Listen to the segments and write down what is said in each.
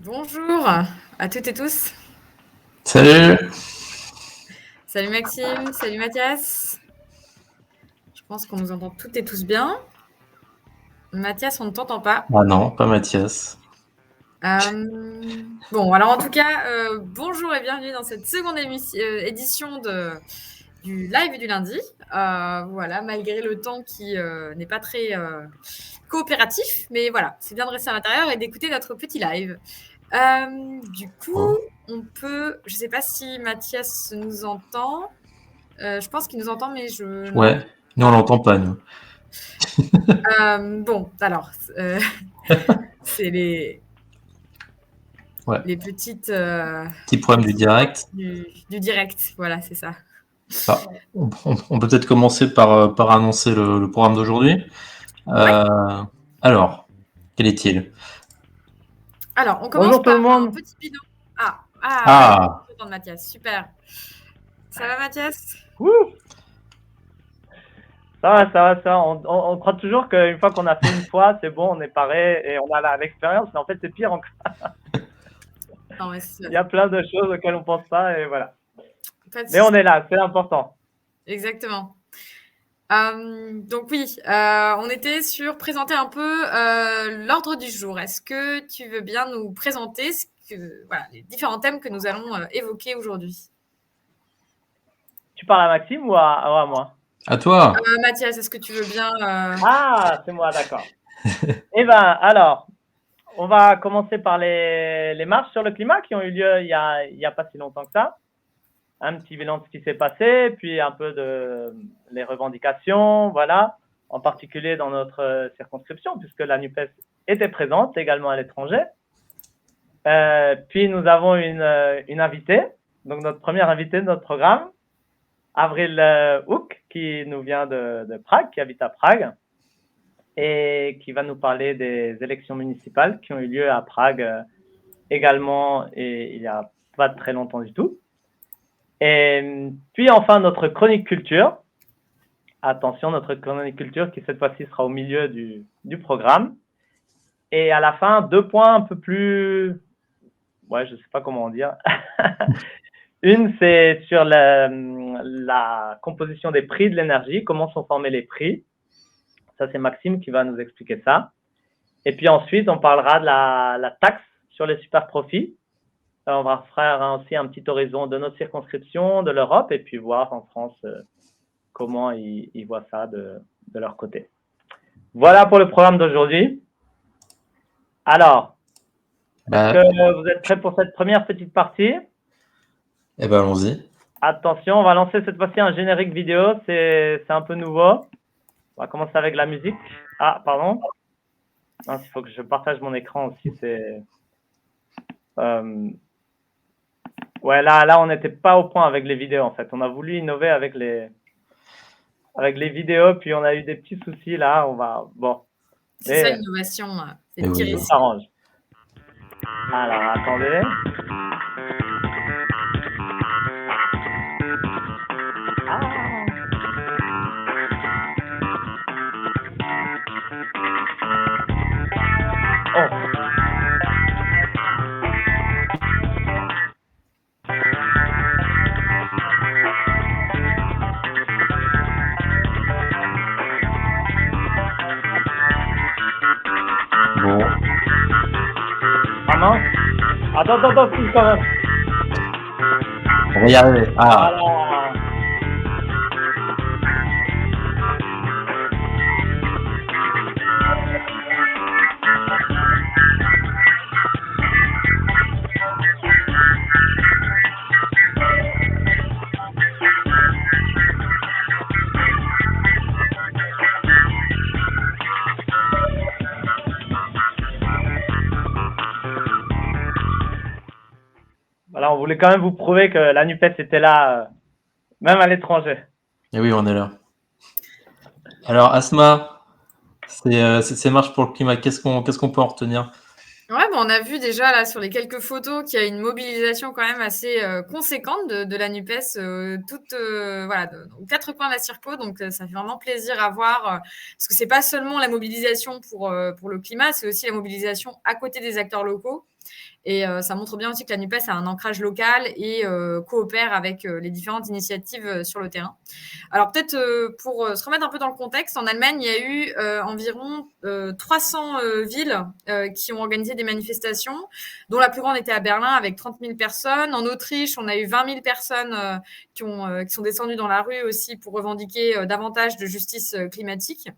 Bonjour à toutes et tous. Salut. Salut Maxime, salut Mathias. Je pense qu'on nous entend toutes et tous bien. Mathias, on ne t'entend pas. Ah non, pas Mathias. Bon, alors en tout cas, bonjour et bienvenue dans cette seconde édition du live du lundi. Voilà, malgré le temps qui n'est pas très coopératif, mais voilà, c'est bien de rester à l'intérieur et d'écouter notre petit live. Du coup, on peut. Je ne sais pas si Mathias nous entend. Je pense qu'il nous entend, mais je. Ouais, nous on l'entend pas, nous. Bon, alors, c'est les Ouais. petites. Petit problème du direct. Du direct, voilà, c'est ça. Ah, on peut peut-être commencer par annoncer le programme d'aujourd'hui. Alors, quel est-il? Alors, on commence Bonjour tout par le monde. un petit bilan. Ah. Voilà, Mathias, super. Ça va, Mathias? Wouh. Ça va. On croit toujours qu'une fois qu'on a fait une fois, c'est bon, on est paré et on a l'expérience, mais en fait, c'est pire encore. Non, mais Il y a plein de choses auxquelles on pense pas et voilà. Pas de Mais on souci. est là, c'est important. Exactement. Donc oui, on était sur présenter un peu l'ordre du jour. Est-ce que tu veux bien nous présenter voilà, les différents thèmes que nous allons évoquer aujourd'hui? Tu parles à Maxime ou à moi? À toi. Mathias, est-ce que tu veux bien Ah, c'est moi, d'accord. Eh ben, alors, on va commencer par les marches sur le climat qui ont eu lieu il y a pas si longtemps que ça. Un petit bilan de ce qui s'est passé, puis un peu de les revendications, voilà, en particulier dans notre circonscription, puisque la NUPES était présente également à l'étranger. Puis nous avons une invitée, donc notre première invitée de notre programme, Avril Houk, qui nous vient de Prague, qui habite à Prague, et qui va nous parler des élections municipales qui ont eu lieu à Prague également, et il n'y a pas très longtemps du tout. Et puis enfin notre chronique culture. Attention, notre chronique culture qui cette fois-ci sera au milieu du programme. Et à la fin, 2 points un peu plus... Ouais, je sais pas comment dire. Une, c'est sur la composition des prix de l'énergie, comment sont formés les prix. Ça, c'est Maxime qui va nous expliquer ça. Et puis ensuite, on parlera de la taxe sur les super profits. On va faire aussi un petit horizon de notre circonscription, de l'Europe, et puis voir en France comment ils voient ça de leur côté. Voilà pour le programme d'aujourd'hui. Alors, est-ce que vous êtes prêts pour cette première petite partie? Eh ben, allons-y. Attention, on va lancer cette fois-ci un générique vidéo, c'est un peu nouveau. On va commencer avec la musique. Ah, pardon. Non, il faut que je partage mon écran aussi, c'est... Ouais, là, on n'était pas au point avec les vidéos, en fait. On a voulu innover avec les vidéos, puis on a eu des petits soucis, là. Bon. C'est ça l'innovation, c'est de tirer. Ça s'arrange. Alors, attendez. Bon. Ah non. Attends, si, quand même. On va y arriver. Ah. Voilà. Voilà, on voulait quand même vous prouver que la NUPES était là, même à l'étranger. Et oui, on est là. Alors, Asma, C'est marche pour le climat. Qu'est-ce qu'on peut en retenir? Ouais, bon, on a vu déjà là sur les quelques photos qu'il y a une mobilisation quand même assez conséquente de la NUPES, voilà, aux quatre coins de la circo. Donc ça fait vraiment plaisir à voir, parce que c'est pas seulement la mobilisation pour le climat, c'est aussi la mobilisation à côté des acteurs locaux. Et ça montre bien aussi que la NUPES a un ancrage local et coopère avec les différentes initiatives sur le terrain. Alors peut-être pour se remettre un peu dans le contexte, en Allemagne, il y a eu environ 300 villes qui ont organisé des manifestations, dont la plus grande était à Berlin avec 30 000 personnes. En Autriche, on a eu 20 000 personnes qui sont descendues dans la rue aussi pour revendiquer davantage de justice climatique.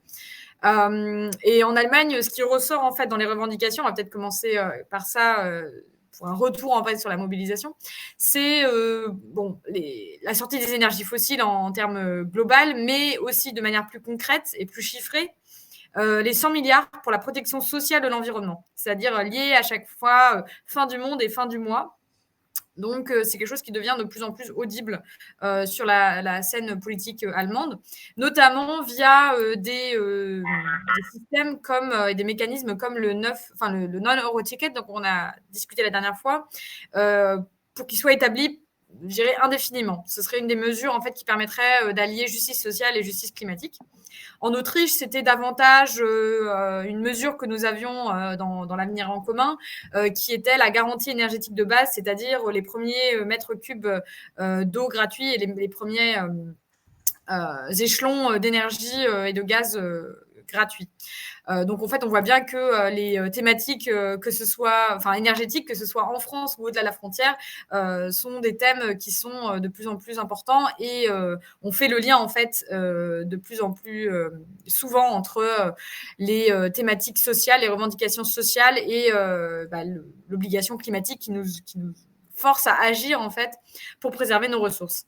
Et en Allemagne, ce qui ressort en fait dans les revendications, on va peut-être commencer par ça pour un retour en fait sur la mobilisation, c'est la sortie des énergies fossiles en termes global, mais aussi de manière plus concrète et plus chiffrée, les 100 milliards pour la protection sociale de l'environnement, c'est-à-dire lié à chaque fois fin du monde et fin du mois. Donc, c'est quelque chose qui devient de plus en plus audible sur la scène politique allemande, notamment via des systèmes comme et des mécanismes comme le non-euro-ticket, donc on a discuté la dernière fois, pour qu'il soit établi, je dirais, indéfiniment. Ce serait une des mesures en fait qui permettrait d'allier justice sociale et justice climatique. En Autriche, c'était davantage une mesure que nous avions dans l'avenir en commun, qui était la garantie énergétique de base, c'est-à-dire les premiers mètres cubes d'eau gratuits et les premiers échelons d'énergie et de gaz gratuits. Donc en fait, on voit bien que les thématiques, que ce soit énergétiques, que ce soit en France ou au-delà de la frontière, sont des thèmes qui sont de plus en plus importants et on fait le lien en fait de plus en plus souvent entre les thématiques sociales, les revendications sociales et l'obligation climatique qui nous force à agir en fait pour préserver nos ressources.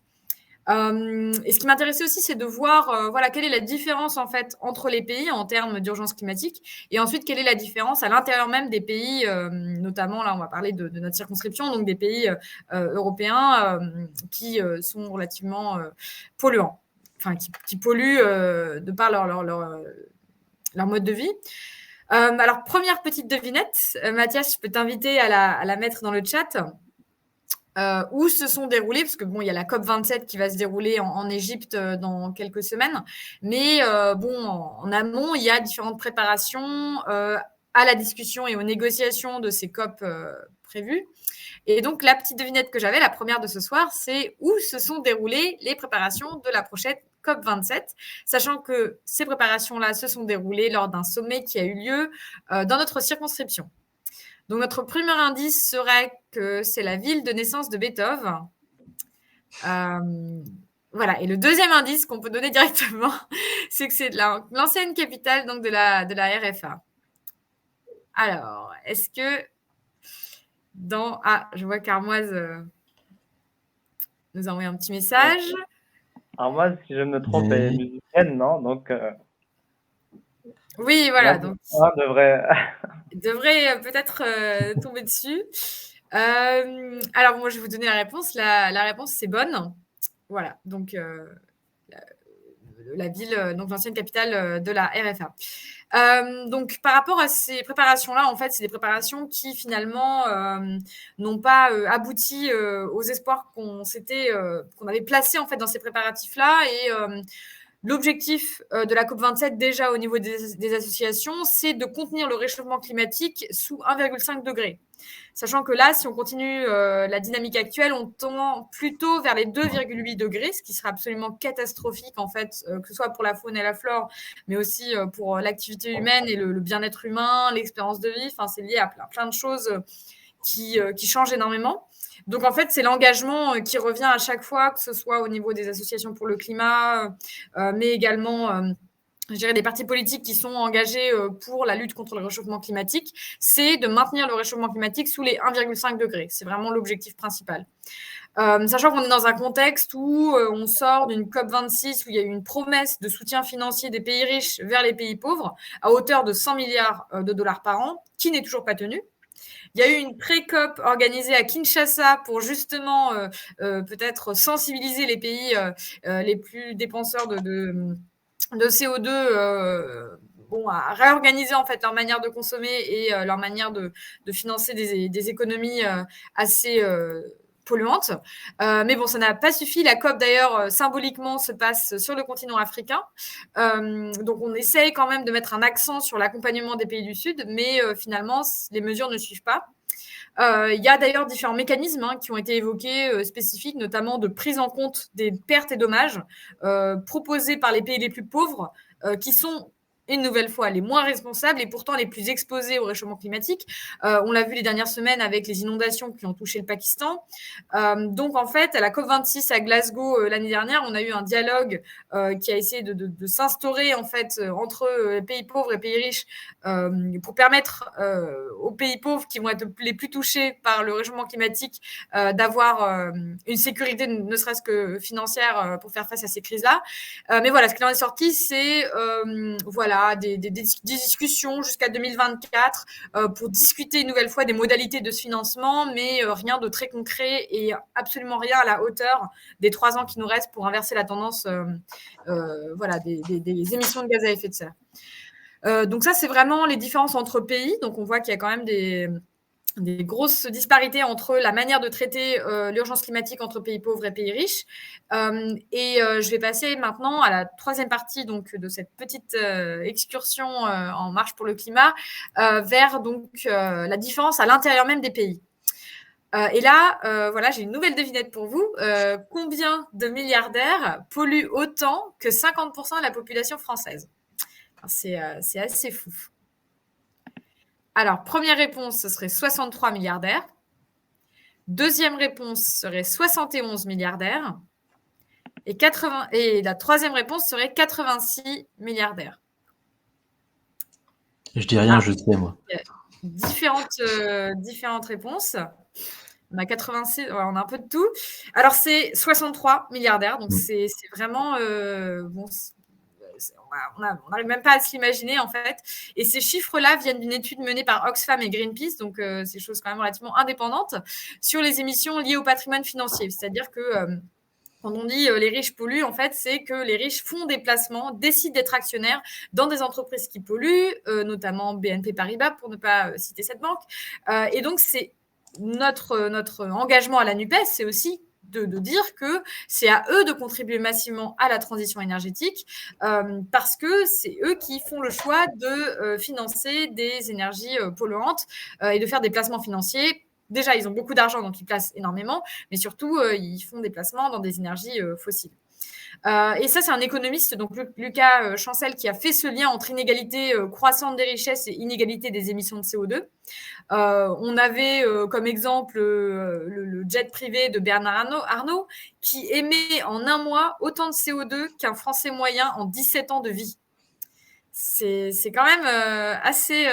Et ce qui m'intéressait aussi, c'est de voir quelle est la différence en fait entre les pays en termes d'urgence climatique, et ensuite quelle est la différence à l'intérieur même des pays, notamment là on va parler de notre circonscription, donc des pays européens qui sont relativement polluants, qui polluent de par leur mode de vie. Alors première petite devinette, Mathias, je peux t'inviter à la mettre dans le chat. Où se sont déroulés, parce que il y a la COP27 qui va se dérouler en Égypte dans quelques semaines, mais en amont, il y a différentes préparations à la discussion et aux négociations de ces COP prévues. Et donc, la petite devinette que j'avais, la première de ce soir, c'est où se sont déroulées les préparations de la prochaine COP27, sachant que ces préparations-là se sont déroulées lors d'un sommet qui a eu lieu dans notre circonscription. Donc, notre premier indice serait que c'est la ville de naissance de Beethoven. Voilà. Et le deuxième indice qu'on peut donner directement, c'est que c'est l'ancienne capitale donc, de la RFA. Alors, est-ce que je vois qu'Armoise nous a envoyé un petit message. Armoise, si je me trompe, est musicienne, non? Donc, oui, voilà. Donc, devrait peut-être tomber dessus. Alors, moi, je vais vous donner la réponse. La réponse, c'est Bonn. Voilà. Donc, la ville, donc l'ancienne capitale de la RFA. Donc, par rapport à ces préparations-là, en fait, c'est des préparations qui, finalement, n'ont pas abouti aux espoirs qu'on avait placés, en fait, dans ces préparatifs-là. Et l'objectif de la COP27, déjà au niveau des associations, c'est de contenir le réchauffement climatique sous 1,5 degré. Sachant que là, si on continue la dynamique actuelle, on tend plutôt vers les 2,8 degrés, ce qui sera absolument catastrophique, en fait, que ce soit pour la faune et la flore, mais aussi pour l'activité humaine et le bien-être humain, l'expérience de vie. Enfin, c'est lié à plein de choses qui changent énormément. Donc, en fait, c'est l'engagement qui revient à chaque fois, que ce soit au niveau des associations pour le climat, mais également je dirais des partis politiques qui sont engagés pour la lutte contre le réchauffement climatique, c'est de maintenir le réchauffement climatique sous les 1,5 degrés. C'est vraiment l'objectif principal. Sachant qu'on est dans un contexte où on sort d'une COP26 où il y a eu une promesse de soutien financier des pays riches vers les pays pauvres à hauteur de 100 milliards de dollars par an, qui n'est toujours pas tenue. Il y a eu une pré-COP organisée à Kinshasa pour justement peut-être sensibiliser les pays les plus dépenseurs de CO2 à réorganiser en fait leur manière de consommer et leur manière de financer des économies assez polluantes. Mais bon, ça n'a pas suffi. La COP, d'ailleurs, symboliquement, se passe sur le continent africain. Donc, on essaye quand même de mettre un accent sur l'accompagnement des pays du Sud, mais finalement, les mesures ne suivent pas. Il y a d'ailleurs différents mécanismes qui ont été évoqués, spécifiques, notamment de prise en compte des pertes et dommages proposés par les pays les plus pauvres, qui sont une nouvelle fois les moins responsables et pourtant les plus exposés au réchauffement climatique. On l'a vu les dernières semaines avec les inondations qui ont touché le Pakistan. Donc en fait, à la COP26 à Glasgow l'année dernière, on a eu un dialogue qui a essayé de s'instaurer en fait entre pays pauvres et pays riches pour permettre aux pays pauvres qui vont être les plus touchés par le réchauffement climatique d'avoir une sécurité ne serait-ce que financière pour faire face à ces crises-là. Mais voilà, ce qui en est sorti, c'est des discussions jusqu'à 2024 pour discuter une nouvelle fois des modalités de ce financement, mais rien de très concret et absolument rien à la hauteur des 3 ans qui nous restent pour inverser la tendance des émissions de gaz à effet de serre. Donc ça, c'est vraiment les différences entre pays. Donc on voit qu'il y a quand même des grosses disparités entre la manière de traiter l'urgence climatique entre pays pauvres et pays riches. Je vais passer maintenant à la troisième partie donc, de cette petite excursion en marche pour le climat vers donc, la différence à l'intérieur même des pays. Et là, j'ai une nouvelle devinette pour vous. Combien de milliardaires polluent autant que 50% de la population française ? C'est assez fou. Alors, première réponse, ce serait 63 milliardaires. Deuxième réponse serait 71 milliardaires. Et la troisième réponse serait 86 milliardaires. Je dis rien, je sais, moi. Différentes réponses. On a 86, on a un peu de tout. Alors, c'est 63 milliardaires. Donc, c'est vraiment... on n'arrive même pas à se l'imaginer en fait. Et ces chiffres-là viennent d'une étude menée par Oxfam et Greenpeace, donc c'est des choses quand même relativement indépendantes, sur les émissions liées au patrimoine financier. C'est-à-dire que quand on dit les riches polluent, en fait, c'est que les riches font des placements, décident d'être actionnaires dans des entreprises qui polluent, notamment BNP Paribas, pour ne pas citer cette banque. Et donc, c'est notre engagement à la NUPES, c'est aussi de dire que c'est à eux de contribuer massivement à la transition énergétique parce que c'est eux qui font le choix de financer des énergies polluantes et de faire des placements financiers. Déjà, ils ont beaucoup d'argent, donc ils placent énormément, mais surtout, ils font des placements dans des énergies fossiles. Et ça, c'est un économiste, donc Lucas Chancel, qui a fait ce lien entre inégalité croissante des richesses et inégalité des émissions de CO2. On avait comme exemple le jet privé de Bernard Arnault qui émet en un mois autant de CO2 qu'un Français moyen en 17 ans de vie. C'est quand même assez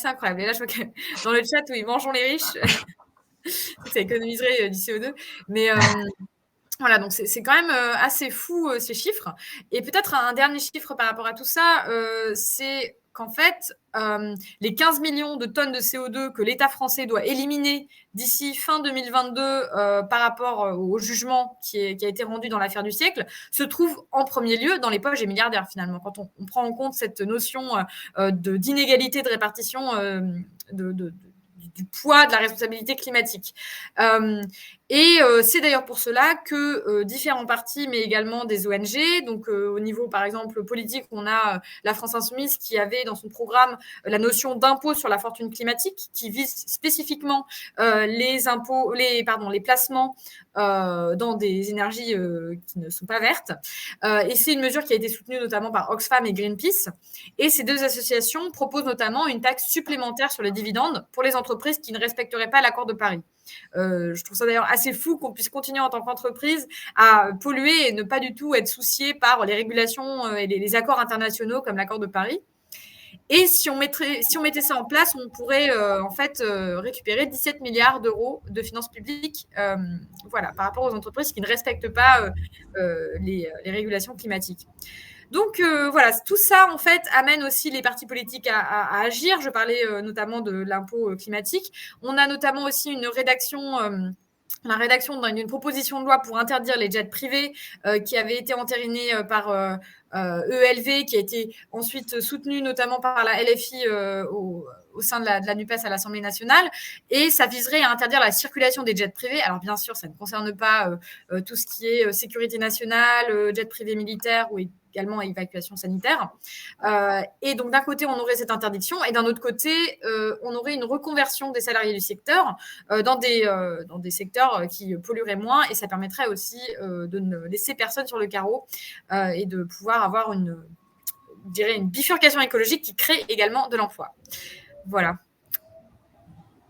incroyable. Et là, je vois que dans le chat, oui, mangeons les riches, ça économiserait du CO2. Mais voilà, donc c'est quand même assez fou ces chiffres. Et peut-être un dernier chiffre par rapport à tout ça, c'est qu'en fait, les 15 millions de tonnes de CO2 que l'État français doit éliminer d'ici fin 2022 par rapport au jugement qui a été rendu dans l'affaire du siècle, se trouvent en premier lieu dans les poches des milliardaires finalement. Quand on prend en compte cette notion d'inégalité de répartition du poids de la responsabilité climatique. C'est d'ailleurs pour cela que différents partis, mais également des ONG, donc au niveau par exemple politique, on a la France Insoumise qui avait dans son programme la notion d'impôt sur la fortune climatique, qui vise spécifiquement les placements dans des énergies qui ne sont pas vertes. Et c'est une mesure qui a été soutenue notamment par Oxfam et Greenpeace. Et ces deux associations proposent notamment une taxe supplémentaire sur les dividendes pour les entreprises qui ne respecteraient pas l'accord de Paris. Je trouve ça d'ailleurs assez fou qu'on puisse continuer en tant qu'entreprise à polluer et ne pas du tout être soucié par les régulations et les accords internationaux comme l'accord de Paris. Et si on mettait ça en place, on pourrait récupérer 17 milliards d'euros de finances publiques par rapport aux entreprises qui ne respectent pas les régulations climatiques. Donc tout ça en fait amène aussi les partis politiques à agir. Je parlais notamment de l'impôt climatique. On a notamment aussi une rédaction la rédaction d'une proposition de loi pour interdire les jets privés qui avait été entérinée par ELV, qui a été ensuite soutenue notamment par la LFI au sein de la NUPES à l'Assemblée nationale. Et ça viserait à interdire la circulation des jets privés. Alors bien sûr, ça ne concerne pas tout ce qui est sécurité nationale, jets privés militaires ou également évacuation sanitaire. Et donc d'un côté, on aurait cette interdiction, et d'un autre côté, on aurait une reconversion des salariés du secteur dans des secteurs qui pollueraient moins, et ça permettrait aussi de ne laisser personne sur le carreau et de pouvoir avoir une bifurcation écologique qui crée également de l'emploi. Voilà.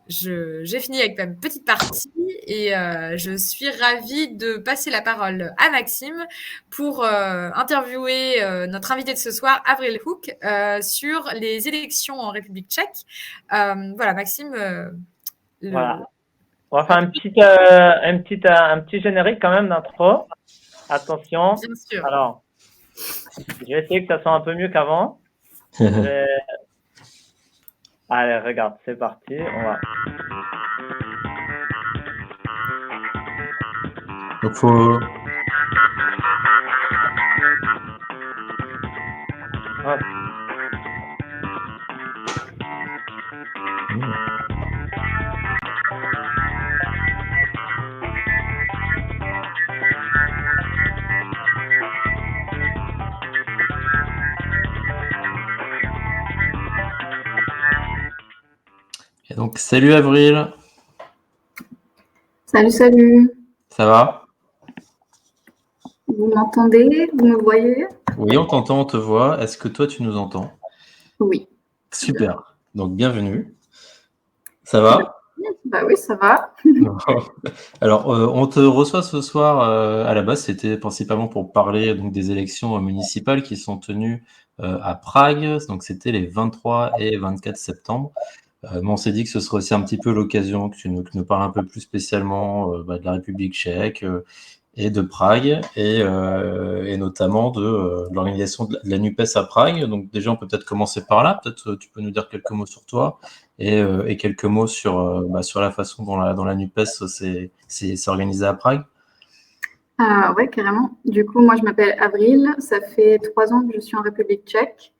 J'ai fini avec ma petite partie et je suis ravie de passer la parole à Maxime pour interviewer notre invité de ce soir, Avril Hook, sur les élections en République tchèque. Voilà, Maxime. Voilà. On va faire un petit générique quand même d'intro. Attention. Bien sûr. Alors, je vais essayer que ça soit un peu mieux qu'avant. Allez, regarde, c'est parti. On va. Donc faut. Hop. Et donc, salut Avril. Salut. Ça va? Vous m'entendez? Vous me voyez? Oui, on t'entend, on te voit. Est-ce que toi, tu nous entends? Oui. Super. Donc, bienvenue. Ça va? Bah oui, ça va. Alors, on te reçoit ce soir. À la base, c'était principalement pour parler donc des élections municipales qui sont tenues à Prague. Donc, c'était les 23 et 24 septembre. Mais on s'est dit que ce serait aussi un petit peu l'occasion que tu nous parles un peu plus spécialement de la République tchèque et de Prague, et notamment de l'organisation de la NUPES à Prague. Donc déjà, on peut peut-être commencer par là. Peut-être tu peux nous dire quelques mots sur toi et quelques mots sur la façon dont la NUPES s'est organisée à Prague. Ouais, carrément. Du coup, moi, je m'appelle Avril. Ça fait 3 ans que je suis en République tchèque.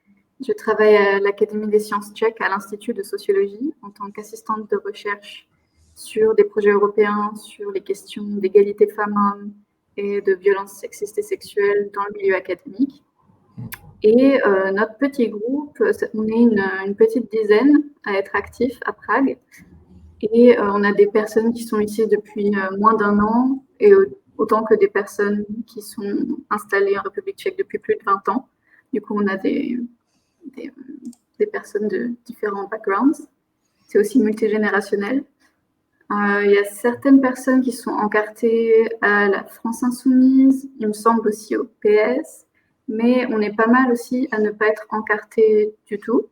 Je travaille à l'Académie des sciences tchèques à l'Institut de sociologie en tant qu'assistante de recherche sur des projets européens, sur les questions d'égalité femmes-hommes et de violences sexistes et sexuelles dans le milieu académique. Et notre petit groupe, on est une petite dizaine à être actifs à Prague. Et on a des personnes qui sont ici depuis moins d'1 an, et autant que des personnes qui sont installées en République tchèque depuis plus de 20 ans. Du coup, on a des personnes de différents backgrounds. C'est aussi multigénérationnel. Il y a certaines personnes qui sont encartées à la France Insoumise, il me semble aussi au PS, mais on est pas mal aussi à ne pas être encartés du tout.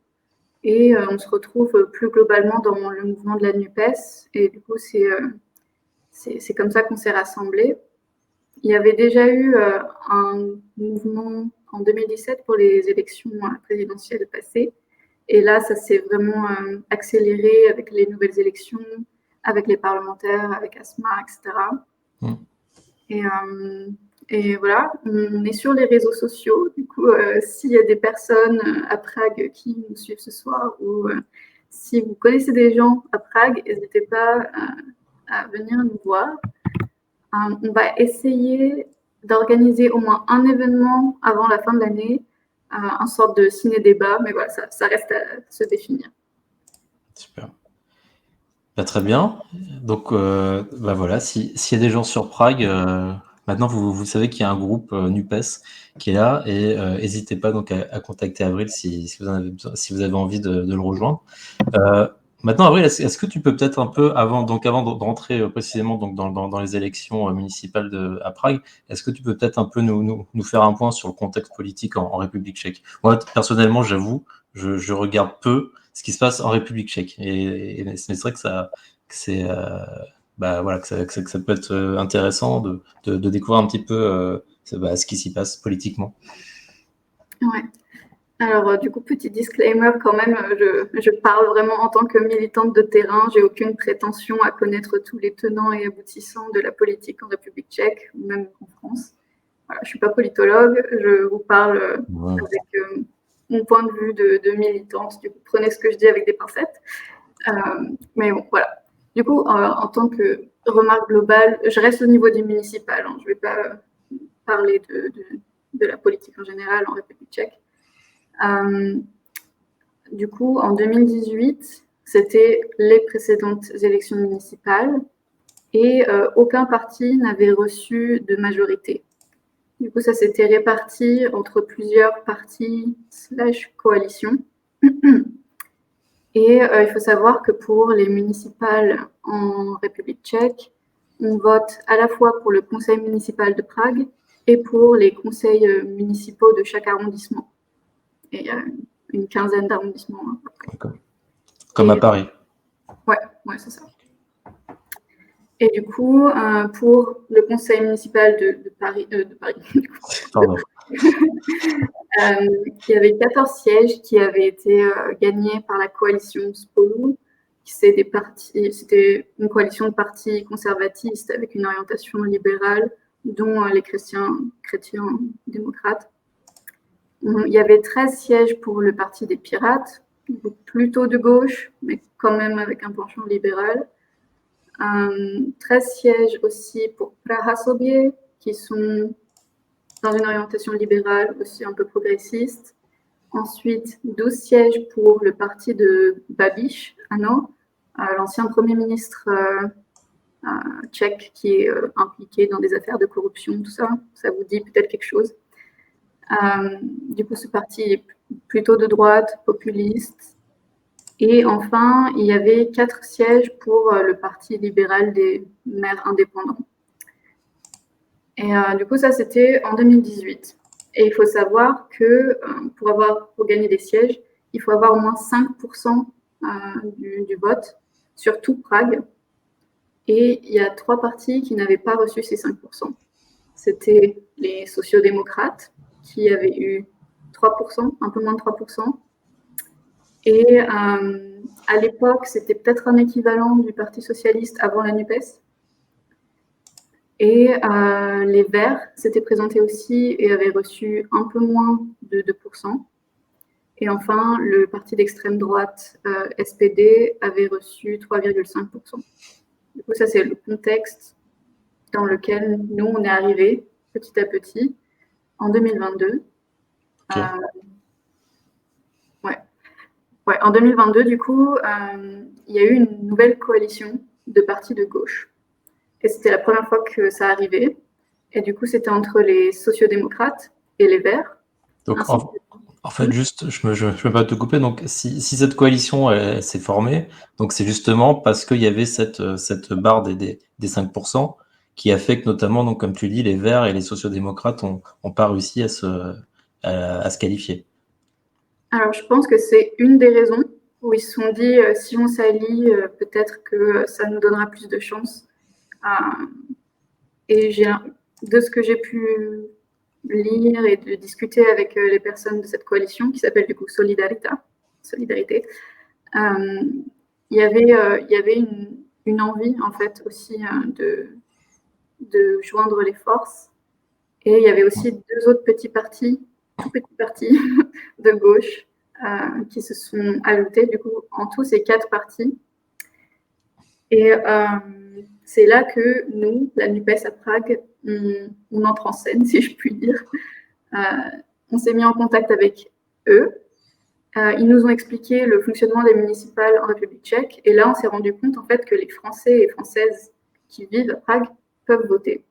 Et on se retrouve plus globalement dans le mouvement de la NUPES. Et du coup, c'est comme ça qu'on s'est rassemblés. Il y avait déjà eu un mouvement en 2017 pour les élections présidentielles passées. Et là, ça s'est vraiment accéléré avec les nouvelles élections, avec les parlementaires, avec ASMA, etc. Et voilà, on est sur les réseaux sociaux. Du coup, s'il y a des personnes à Prague qui nous suivent ce soir, ou si vous connaissez des gens à Prague, n'hésitez pas à venir nous voir. On va essayer d'organiser au moins un événement avant la fin de l'année, une sorte de ciné-débat, mais voilà, ça reste à se définir. Super. Très bien. Donc, voilà, s'il y a des gens sur Prague, maintenant vous savez qu'il y a un groupe NUPES qui est là, et n'hésitez pas donc à contacter Avril si vous avez envie de le rejoindre. Maintenant, Avril, est-ce que tu peux peut-être un peu, avant de rentrer précisément donc dans les élections municipales à Prague, est-ce que tu peux peut-être un peu nous faire un point sur le contexte politique en République tchèque? Moi, personnellement, j'avoue, je regarde peu ce qui se passe en République tchèque, et c'est vrai que ça peut être intéressant de découvrir un petit peu ce qui s'y passe politiquement. Ouais. Alors, du coup, petit disclaimer quand même, je parle vraiment en tant que militante de terrain. J'ai aucune prétention à connaître tous les tenants et aboutissants de la politique en République tchèque, ou même en France. Voilà, je ne suis pas politologue, je vous parle avec mon point de vue de militante. Du coup, prenez ce que je dis avec des pincettes. Mais bon, voilà. Du coup, en tant que remarque globale, je reste au niveau du municipal. Hein. Je ne vais pas parler de la politique en général en République tchèque. Du coup, en 2018, c'était les précédentes élections municipales et aucun parti n'avait reçu de majorité. Du coup, ça s'était réparti entre plusieurs partis / coalitions. Et il faut savoir que pour les municipales en République tchèque, on vote à la fois pour le conseil municipal de Prague et pour les conseils municipaux de chaque arrondissement. Et il y a une quinzaine d'arrondissements. D'accord. Comme à Paris. Ouais, c'est ça. Et du coup, pour le conseil municipal de Paris, Pardon. il y avait 14 sièges qui avaient été gagnés par la coalition Spolu. C'était une coalition de partis conservatistes avec une orientation libérale, dont les chrétiens démocrates. Il y avait 13 sièges pour le parti des pirates, plutôt de gauche, mais quand même avec un penchant libéral. 13 sièges aussi pour Praha Sobě, qui sont dans une orientation libérale, aussi un peu progressiste. Ensuite, 12 sièges pour le parti de Babiš, Ano, l'ancien Premier ministre tchèque qui est impliqué dans des affaires de corruption, tout ça. Ça vous dit peut-être quelque chose. Du coup, ce parti est plutôt de droite, populiste. Et enfin, il y avait 4 sièges pour le Parti libéral des maires indépendants. Et du coup, ça, c'était en 2018. Et il faut savoir que pour gagner des sièges, il faut avoir au moins 5% du vote sur tout Prague. Et il y a 3 partis qui n'avaient pas reçu ces 5%. C'était les sociodémocrates, qui avaient eu 3%, un peu moins de 3%. Et à l'époque, c'était peut-être un équivalent du Parti socialiste avant la NUPES. Et les Verts s'étaient présentés aussi et avaient reçu un peu moins de 2%. Et enfin, le parti d'extrême droite SPD avait reçu 3,5%. Du coup, ça, c'est le contexte dans lequel nous, on est arrivés petit à petit en 2022. Okay. En 2022, du coup, il y a eu une nouvelle coalition de partis de gauche. Et c'était la première fois que ça arrivait. Et du coup, c'était entre les sociodémocrates et les Verts. Donc, en fait, juste, je ne peux pas te couper. Donc, si cette coalition elle s'est formée, donc c'est justement parce qu'il y avait cette barre des 5% qui a fait que, notamment, donc, comme tu dis, les Verts et les sociodémocrates n'ont pas réussi à se qualifier. Alors, je pense que c'est une des raisons où ils se sont dit si on s'allie, peut-être que ça nous donnera plus de chance. Et de ce que j'ai pu lire et de discuter avec les personnes de cette coalition, qui s'appelle du coup Solidarité, il y avait une envie en fait aussi de joindre les forces. Et il y avait aussi 2 autres petits partis de gauche qui se sont ajoutés. Du coup, en tout, c'est 4 partis. Et c'est là que nous, la NUPES à Prague, on entre en scène, si je puis dire. On s'est mis en contact avec eux. Ils nous ont expliqué le fonctionnement des municipales en République tchèque. Et là, on s'est rendu compte en fait que les Français et Françaises qui vivent à Prague peuvent voter.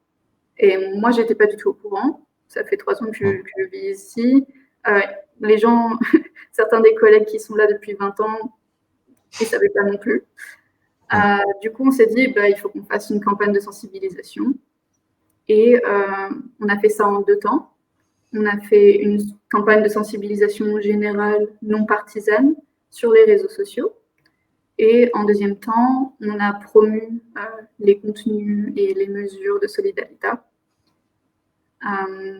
Et moi, je n'étais pas du tout au courant. Ça fait 3 ans que je vis ici. Les gens, certains des collègues qui sont là depuis 20 ans, ils ne savaient pas non plus. Du coup, on s'est dit, il faut qu'on fasse une campagne de sensibilisation. Et on a fait ça en 2 temps. On a fait une campagne de sensibilisation générale non partisane sur les réseaux sociaux. Et en deuxième temps, on a promu les contenus et les mesures de Solidarité.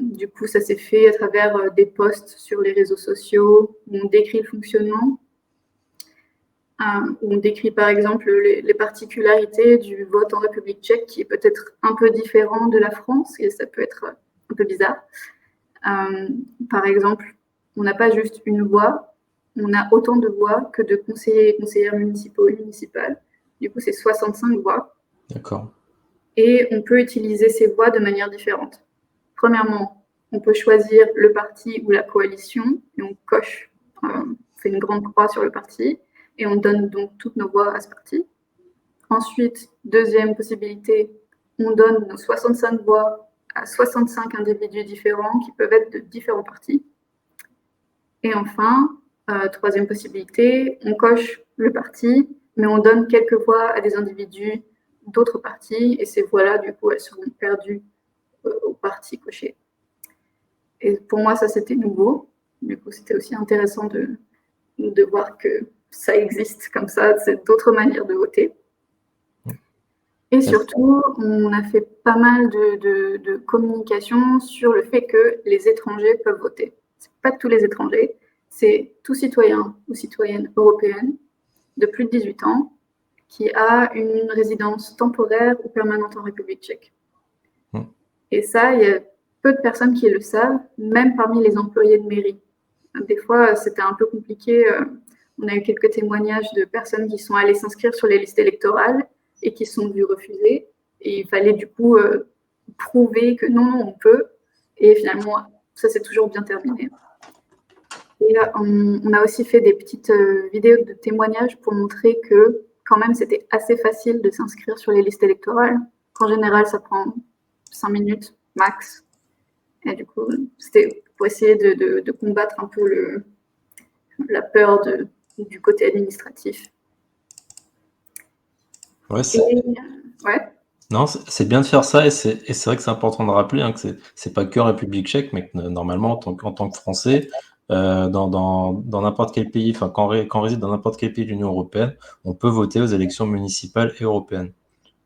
Du coup, ça s'est fait à travers des posts sur les réseaux sociaux où on décrit le fonctionnement, où on décrit par exemple les particularités du vote en République tchèque qui est peut-être un peu différent de la France et ça peut être un peu bizarre. Par exemple, on n'a pas juste une voix, on a autant de voix que de conseillers et conseillères municipaux et municipales. Du coup, c'est 65 voix. D'accord. Et on peut utiliser ces voix de manière différente. Premièrement, on peut choisir le parti ou la coalition et on coche, on fait une grande croix sur le parti et on donne donc toutes nos voix à ce parti. Ensuite, deuxième possibilité, on donne nos 65 voix à 65 individus différents qui peuvent être de différents partis. Et enfin, troisième possibilité, on coche le parti, mais on donne quelques voix à des individus d'autres partis et ces voix-là, du coup, elles seront perdues au parti coché. Et pour moi, ça, c'était nouveau. Du coup, c'était aussi intéressant de voir que ça existe comme ça, c'est d'autres manières de voter. Et surtout, on a fait pas mal de communication sur le fait que les étrangers peuvent voter. Ce n'est pas tous les étrangers, c'est tout citoyen ou citoyenne européenne de plus de 18 ans qui a une résidence temporaire ou permanente en République tchèque. Et ça, il y a peu de personnes qui le savent, même parmi les employés de mairie. Des fois, c'était un peu compliqué. On a eu quelques témoignages de personnes qui sont allées s'inscrire sur les listes électorales et qui sont vues refuser. Et il fallait du coup prouver que non, on peut. Et finalement, ça s'est toujours bien terminé. Et on a aussi fait des petites vidéos de témoignages pour montrer que quand même, c'était assez facile de s'inscrire sur les listes électorales. Qu'en général, ça prend 5 minutes max. Et du coup, c'était pour essayer de combattre un peu la peur du côté administratif. Ouais, ouais. Non, c'est bien de faire ça et c'est vrai que c'est important de rappeler hein, que c'est pas que République tchèque, mais que normalement, en tant que Français, dans n'importe quel pays, enfin, quand on réside dans n'importe quel pays de l'Union européenne, on peut voter aux élections municipales et européennes.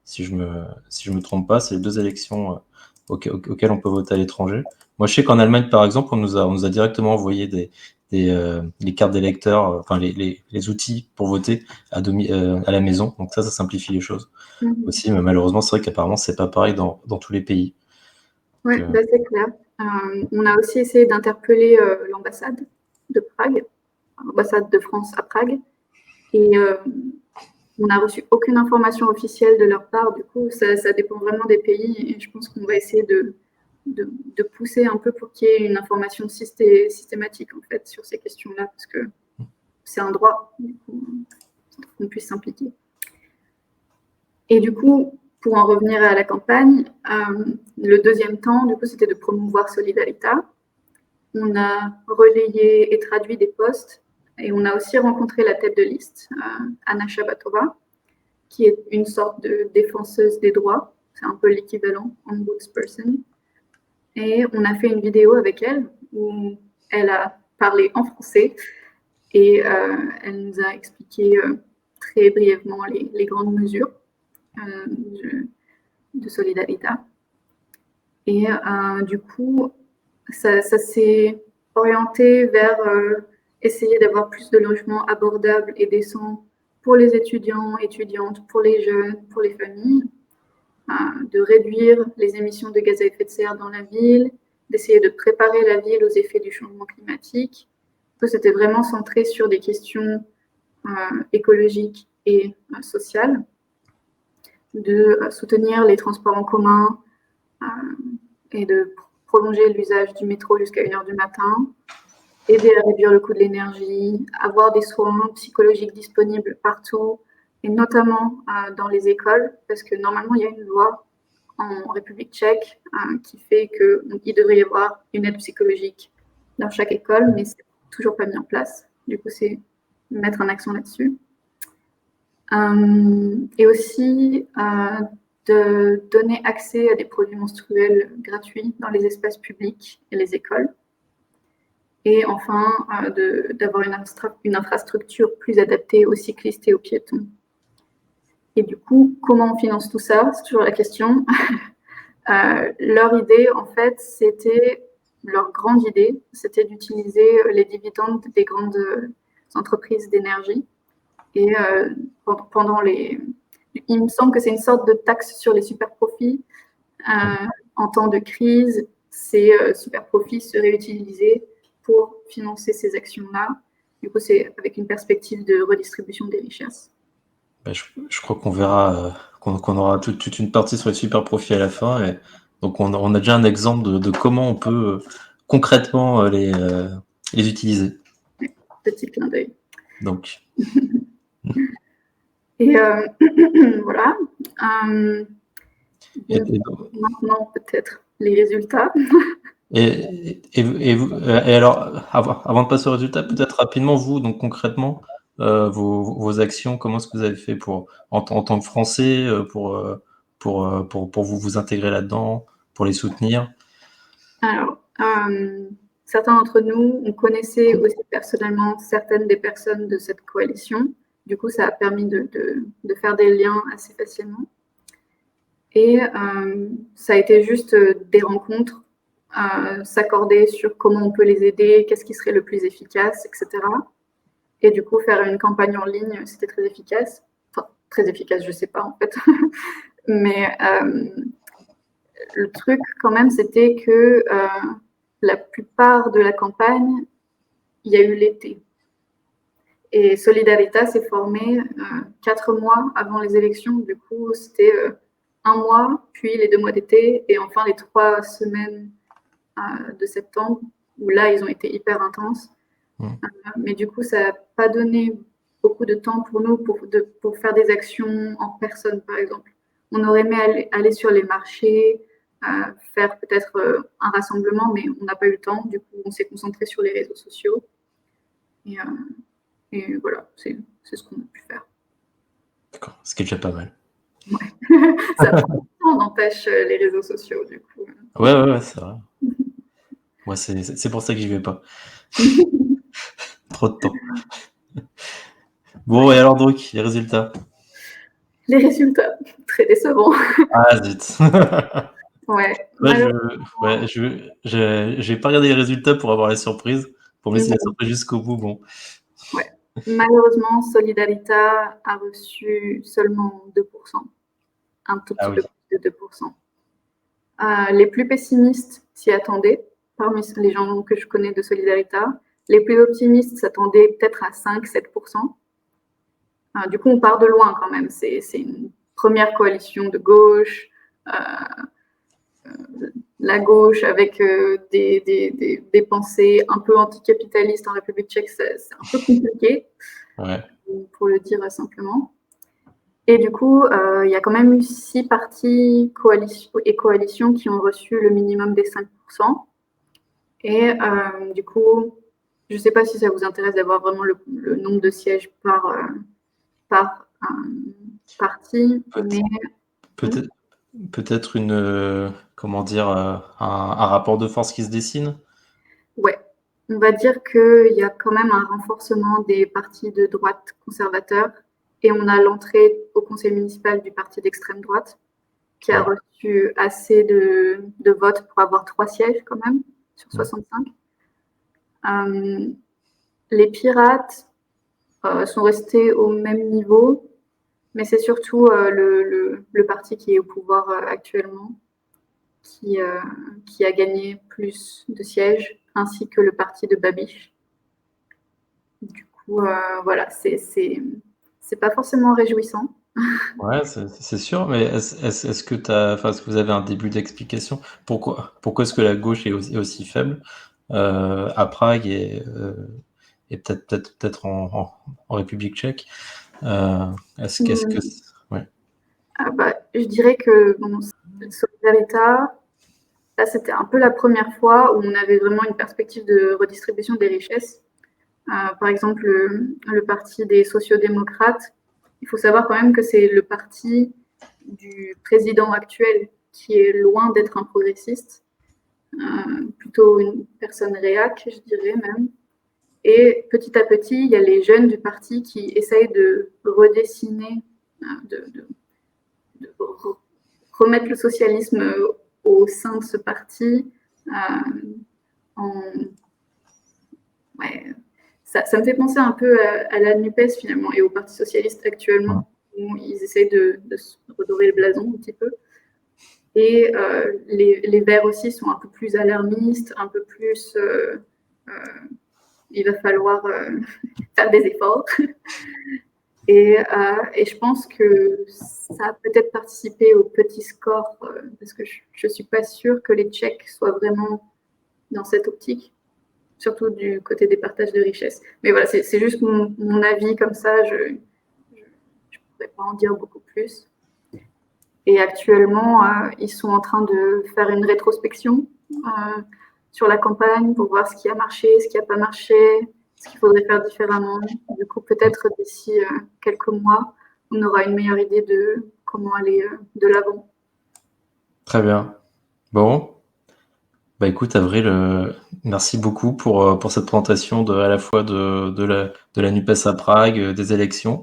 Si je me trompe pas, c'est les deux élections auxquelles on peut voter à l'étranger. Moi, je sais qu'en Allemagne, par exemple, on nous a directement envoyé les cartes d'électeurs, enfin les outils pour voter à la maison. Donc ça simplifie les choses aussi. Mais malheureusement, c'est vrai qu'apparemment, c'est pas pareil dans tous les pays. Oui, c'est clair. On a aussi essayé d'interpeller l'ambassade de Prague, l'ambassade de France à Prague, et on n'a reçu aucune information officielle de leur part. Du coup, ça dépend vraiment des pays et je pense qu'on va essayer de pousser un peu pour qu'il y ait une information systématique en fait sur ces questions-là parce que c'est un droit, du coup, qu'on puisse s'impliquer. Et du coup, pour en revenir à la campagne, le deuxième temps, du coup, c'était de promouvoir Solidarita. On a relayé et traduit des posts et on a aussi rencontré la tête de liste, Anna Shabatova, qui est une sorte de défenseuse des droits. C'est un peu l'équivalent ombudsperson. Et on a fait une vidéo avec elle où elle a parlé en français et elle nous a expliqué très brièvement les grandes mesures de Solidarita. Et du coup, ça s'est orienté vers essayer d'avoir plus de logements abordables et décents pour les étudiants, étudiantes, pour les jeunes, pour les familles, de réduire les émissions de gaz à effet de serre dans la ville, d'essayer de préparer la ville aux effets du changement climatique. C'était vraiment centré sur des questions écologiques et sociales, de soutenir les transports en commun et de prolonger l'usage du métro jusqu'à 1h du matin, aider à réduire le coût de l'énergie, avoir des soins psychologiques disponibles partout, et notamment dans les écoles, parce que normalement, il y a une loi en République tchèque qui fait qu'il devrait y avoir une aide psychologique dans chaque école, mais c'est toujours pas mis en place. Du coup, c'est mettre un accent là-dessus. Et aussi de donner accès à des produits menstruels gratuits dans les espaces publics et les écoles. Et enfin, d'avoir une infrastructure plus adaptée aux cyclistes et aux piétons. Et du coup, comment on finance tout ça? C'est toujours la question. Leur idée, en fait, leur grande idée, c'était d'utiliser les dividendes des grandes entreprises d'énergie. Et il me semble que c'est une sorte de taxe sur les super profits. En temps de crise, ces super profits seraient utilisés pour financer ces actions-là. Du coup, c'est avec une perspective de redistribution des richesses. Je crois qu'on verra, qu'on aura toute une partie sur les super profits à la fin. Et donc, on a déjà un exemple de comment on peut concrètement les utiliser. Petit clin d'œil. Donc. Et voilà. Maintenant, peut-être les résultats. Et alors, avant de passer aux résultats, peut-être rapidement, vous, donc concrètement, vos actions, comment est-ce que vous avez fait en tant que Français pour vous intégrer là-dedans, pour les soutenir? Alors, certains d'entre nous, on connaissait aussi personnellement certaines des personnes de cette coalition. Du coup, ça a permis de faire des liens assez facilement. Et ça a été juste des rencontres, s'accorder sur comment on peut les aider, qu'est-ce qui serait le plus efficace, etc. Et du coup, faire une campagne en ligne, c'était très efficace. Enfin, très efficace, je ne sais pas en fait. Mais le truc quand même, c'était que la plupart de la campagne, il y a eu l'été. Et Solidarita s'est formée 4 mois avant les élections. Du coup, c'était 1 mois, puis les 2 mois d'été, et enfin les 3 semaines de septembre, où là, ils ont été hyper intenses. Mais du coup, ça n'a pas donné beaucoup de temps pour nous pour faire des actions en personne, par exemple. On aurait aimé aller sur les marchés, faire peut-être un rassemblement, mais on n'a pas eu le temps. Du coup, on s'est concentré sur les réseaux sociaux. Et voilà, c'est ce qu'on a pu faire. D'accord, ce qui est déjà pas mal. Ouais. Ça prend du temps, n'empêche les réseaux sociaux, du coup. Ouais, c'est vrai. Moi, c'est pour ça que j'y vais pas. Trop de temps. Bon, et alors donc, les résultats? Les résultats, très décevants. Ah, zut. Ouais. J'ai pas regardé les résultats pour avoir la surprise, pour me laisser la surprise jusqu'au bout. Bon. Ouais. Malheureusement, Solidarita a reçu seulement 2%. Un tout petit peu plus de 2%. Les plus pessimistes s'y attendaient, parmi les gens que je connais de Solidarita. Les plus optimistes s'attendaient peut-être à 5-7%. Du coup, on part de loin quand même. C'est une première coalition de gauche, la gauche avec des pensées un peu anticapitalistes en République tchèque, c'est un peu compliqué, pour le dire simplement. Et du coup, il y a quand même eu 6 partis et coalitions qui ont reçu le minimum des 5%. Et du coup, je ne sais pas si ça vous intéresse d'avoir vraiment le nombre de sièges par parti. Peut-être une, comment dire, un rapport de force qui se dessine? Ouais, on va dire qu'il y a quand même un renforcement des partis de droite conservateurs et on a l'entrée au conseil municipal du parti d'extrême droite qui a reçu assez de votes pour avoir 3 sièges quand même sur 65. Les pirates sont restés au même niveau, mais c'est surtout le parti qui est au pouvoir actuellement qui a gagné plus de sièges, ainsi que le parti de Babiš. Du coup, voilà, c'est pas forcément réjouissant. Ouais, c'est sûr, mais est-ce que vous avez un début d'explication? Pourquoi est-ce que la gauche est aussi faible à Prague et peut-être en République tchèque? Ouais. Je dirais que Solidarita, là, c'était un peu la première fois où on avait vraiment une perspective de redistribution des richesses. Par exemple, le parti des sociodémocrates, il faut savoir quand même que c'est le parti du président actuel qui est loin d'être un progressiste, plutôt une personne réac, je dirais même. Et petit à petit, il y a les jeunes du parti qui essayent de redessiner, de remettre le socialisme au sein de ce parti. Ouais, ça me fait penser un peu à la NUPES finalement et au Parti socialiste actuellement, où ils essayent de se redorer le blason un petit peu. Et les Verts aussi sont un peu plus alarmistes, un peu plus... il va falloir faire des efforts. Et je pense que ça a peut-être participé au petit score, parce que je ne suis pas sûre que les Tchèques soient vraiment dans cette optique, surtout du côté des partages de richesses. Mais voilà, c'est juste mon avis comme ça, je ne pourrais pas en dire beaucoup plus. Et actuellement, ils sont en train de faire une rétrospection sur la campagne pour voir ce qui a marché, ce qui n'a pas marché, ce qu'il faudrait faire différemment. Du coup, peut-être d'ici quelques mois, on aura une meilleure idée de comment aller de l'avant. Très bien. Bon. Bah écoute, Avril, merci beaucoup pour cette présentation à la fois de la NUPES à Prague, des élections.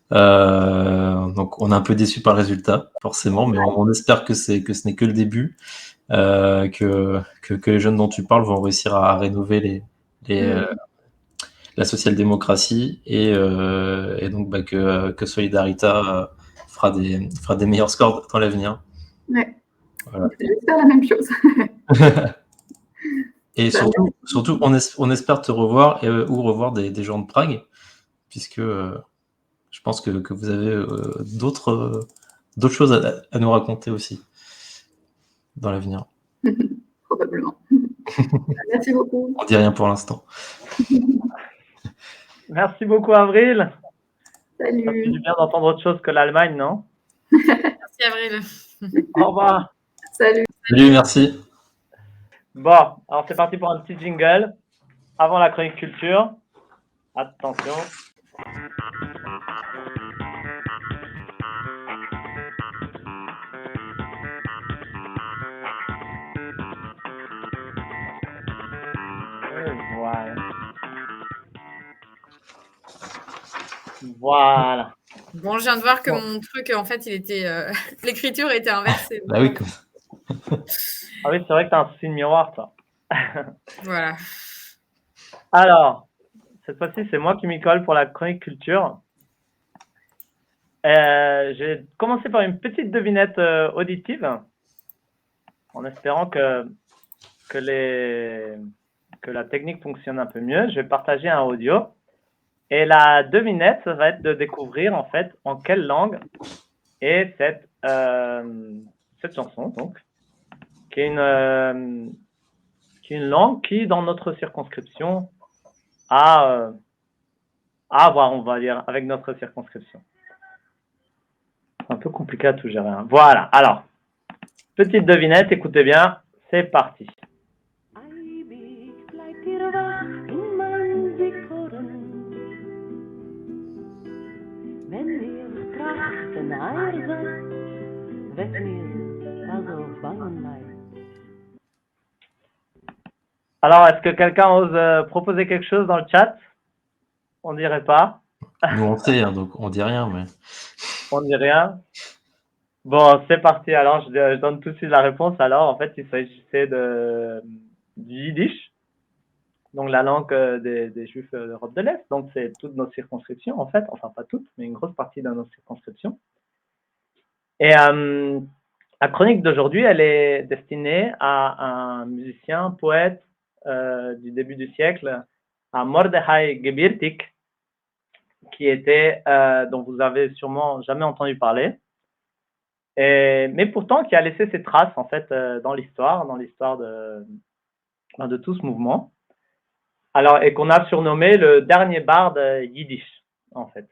Donc on est un peu déçu par le résultat, forcément, mais on espère que ce n'est que le début, que les jeunes dont tu parles vont réussir à rénover la social-démocratie et donc que Solidarita fera des meilleurs scores dans l'avenir. Ouais. Voilà. J'espère la même chose. Et surtout on espère te revoir ou revoir des gens de Prague, puisque je pense que vous avez d'autres choses à nous raconter aussi dans l'avenir. Probablement. Merci beaucoup. On dit rien pour l'instant. Merci beaucoup, Avril. Salut. Ça fait du bien d'entendre autre chose que l'Allemagne, non? Merci, Avril. Au revoir. Salut. Salut, merci. Bon, alors c'est parti pour un petit jingle avant la chronique culture. Attention. Et voilà. Voilà. Bon, je viens de voir que mon truc, en fait, l'écriture était inversée. Bah oui. Ah oui, c'est vrai que tu as un souci de miroir, toi. Voilà. Alors, cette fois-ci, c'est moi qui m'y colle pour la chronique culture. J'ai commencé par une petite devinette auditive, en espérant que la technique fonctionne un peu mieux. Je vais partager un audio. Et la devinette, ça va être de découvrir, en fait, en quelle langue est cette chanson, donc, qui est une langue qui, dans notre circonscription, a à voir, on va dire, avec notre circonscription. C'est un peu compliqué à tout gérer. Hein. Voilà, alors, petite devinette, écoutez bien, c'est parti. Alors, est-ce que quelqu'un ose proposer quelque chose dans le chat? On dirait pas. Nous on sait, hein, donc on dit rien, mais... On dit rien. Bon, c'est parti. Alors, je donne tout de suite la réponse. Alors, en fait, il s'agissait du yiddish, donc la langue des Juifs d'Europe de l'Est. Donc, c'est toutes nos circonscriptions, en fait. Enfin, pas toutes, mais une grosse partie de nos circonscriptions. Et la chronique d'aujourd'hui, elle est destinée à un musicien, poète du début du siècle, à Mordechai Gebirtig, dont vous avez sûrement jamais entendu parler, mais pourtant qui a laissé ses traces en fait dans l'histoire de tout ce mouvement. Alors, et qu'on a surnommé le dernier barde yiddish, en fait.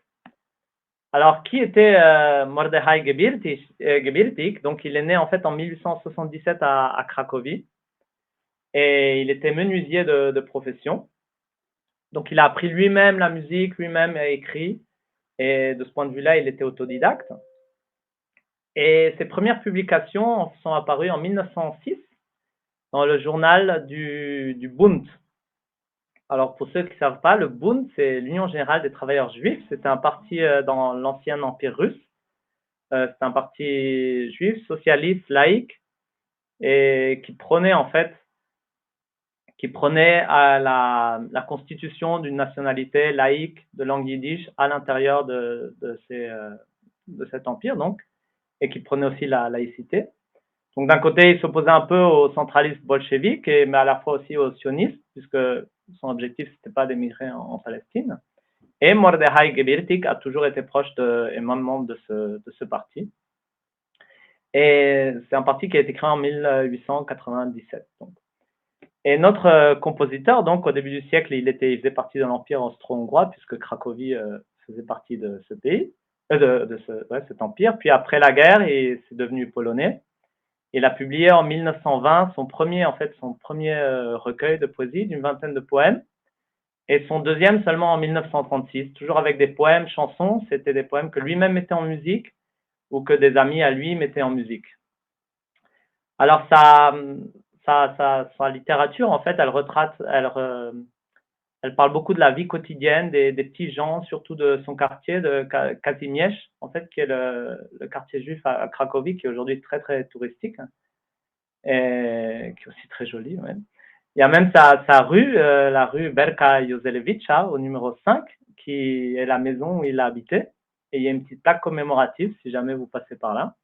Alors, qui était Mordechai Gebirtig? Donc, il est né en fait en 1877 à Cracovie et il était menuisier de profession. Donc, il a appris lui-même la musique, lui-même écrit et de ce point de vue-là, il était autodidacte. Et ses premières publications sont apparues en 1906 dans le journal du Bund. Alors, pour ceux qui ne savent pas, le Bund, c'est l'Union générale des travailleurs juifs. C'était un parti dans l'ancien empire russe. C'est un parti juif, socialiste, laïque. et qui prônait en fait à la constitution d'une nationalité laïque de langue yiddish à l'intérieur de cet empire, donc, et qui prônait aussi la laïcité. Donc d'un côté, il s'opposait un peu aux centralistes bolcheviques, mais à la fois aussi aux sionistes, puisque son objectif, c'était pas d'émigrer en Palestine. Et Mordechai Gebirtig a toujours été proche et membre de ce parti. Et c'est un parti qui a été créé en 1897. Donc. Et notre compositeur, donc au début du siècle, il faisait partie de l'empire austro-hongrois, puisque Cracovie faisait partie de ce pays, cet empire. Puis après la guerre, c'est devenu polonais. Il a publié en 1920 son premier recueil de poésie d'une vingtaine de poèmes, et son deuxième seulement en 1936, toujours avec des poèmes, chansons. C'était des poèmes que lui-même mettait en musique ou que des amis à lui mettaient en musique. Alors sa littérature, en fait, elle parle beaucoup de la vie quotidienne des petits gens, surtout de son quartier de Kazimierz, en fait, qui est le quartier juif à Cracovie, qui est aujourd'hui très très touristique et qui est aussi très joli. Ouais. Il y a même sa rue, la rue Berka Jozelewicza, au numéro 5, qui est la maison où il a habité. Et il y a une petite plaque commémorative si jamais vous passez par là.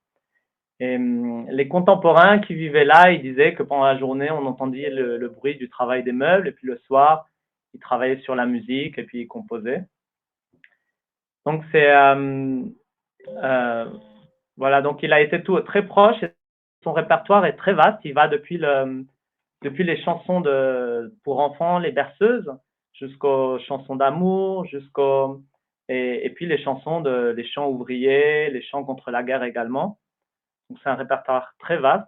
Et les contemporains qui vivaient là, ils disaient que pendant la journée, on entendait le bruit du travail des meubles, et puis le soir, il travaillait sur la musique et puis il composait. Donc voilà, donc il a été très proche, et son répertoire est très vaste. Il va depuis les chansons pour enfants, les berceuses, jusqu'aux chansons d'amour, et puis les chants ouvriers, les chants contre la guerre également. Donc c'est un répertoire très vaste.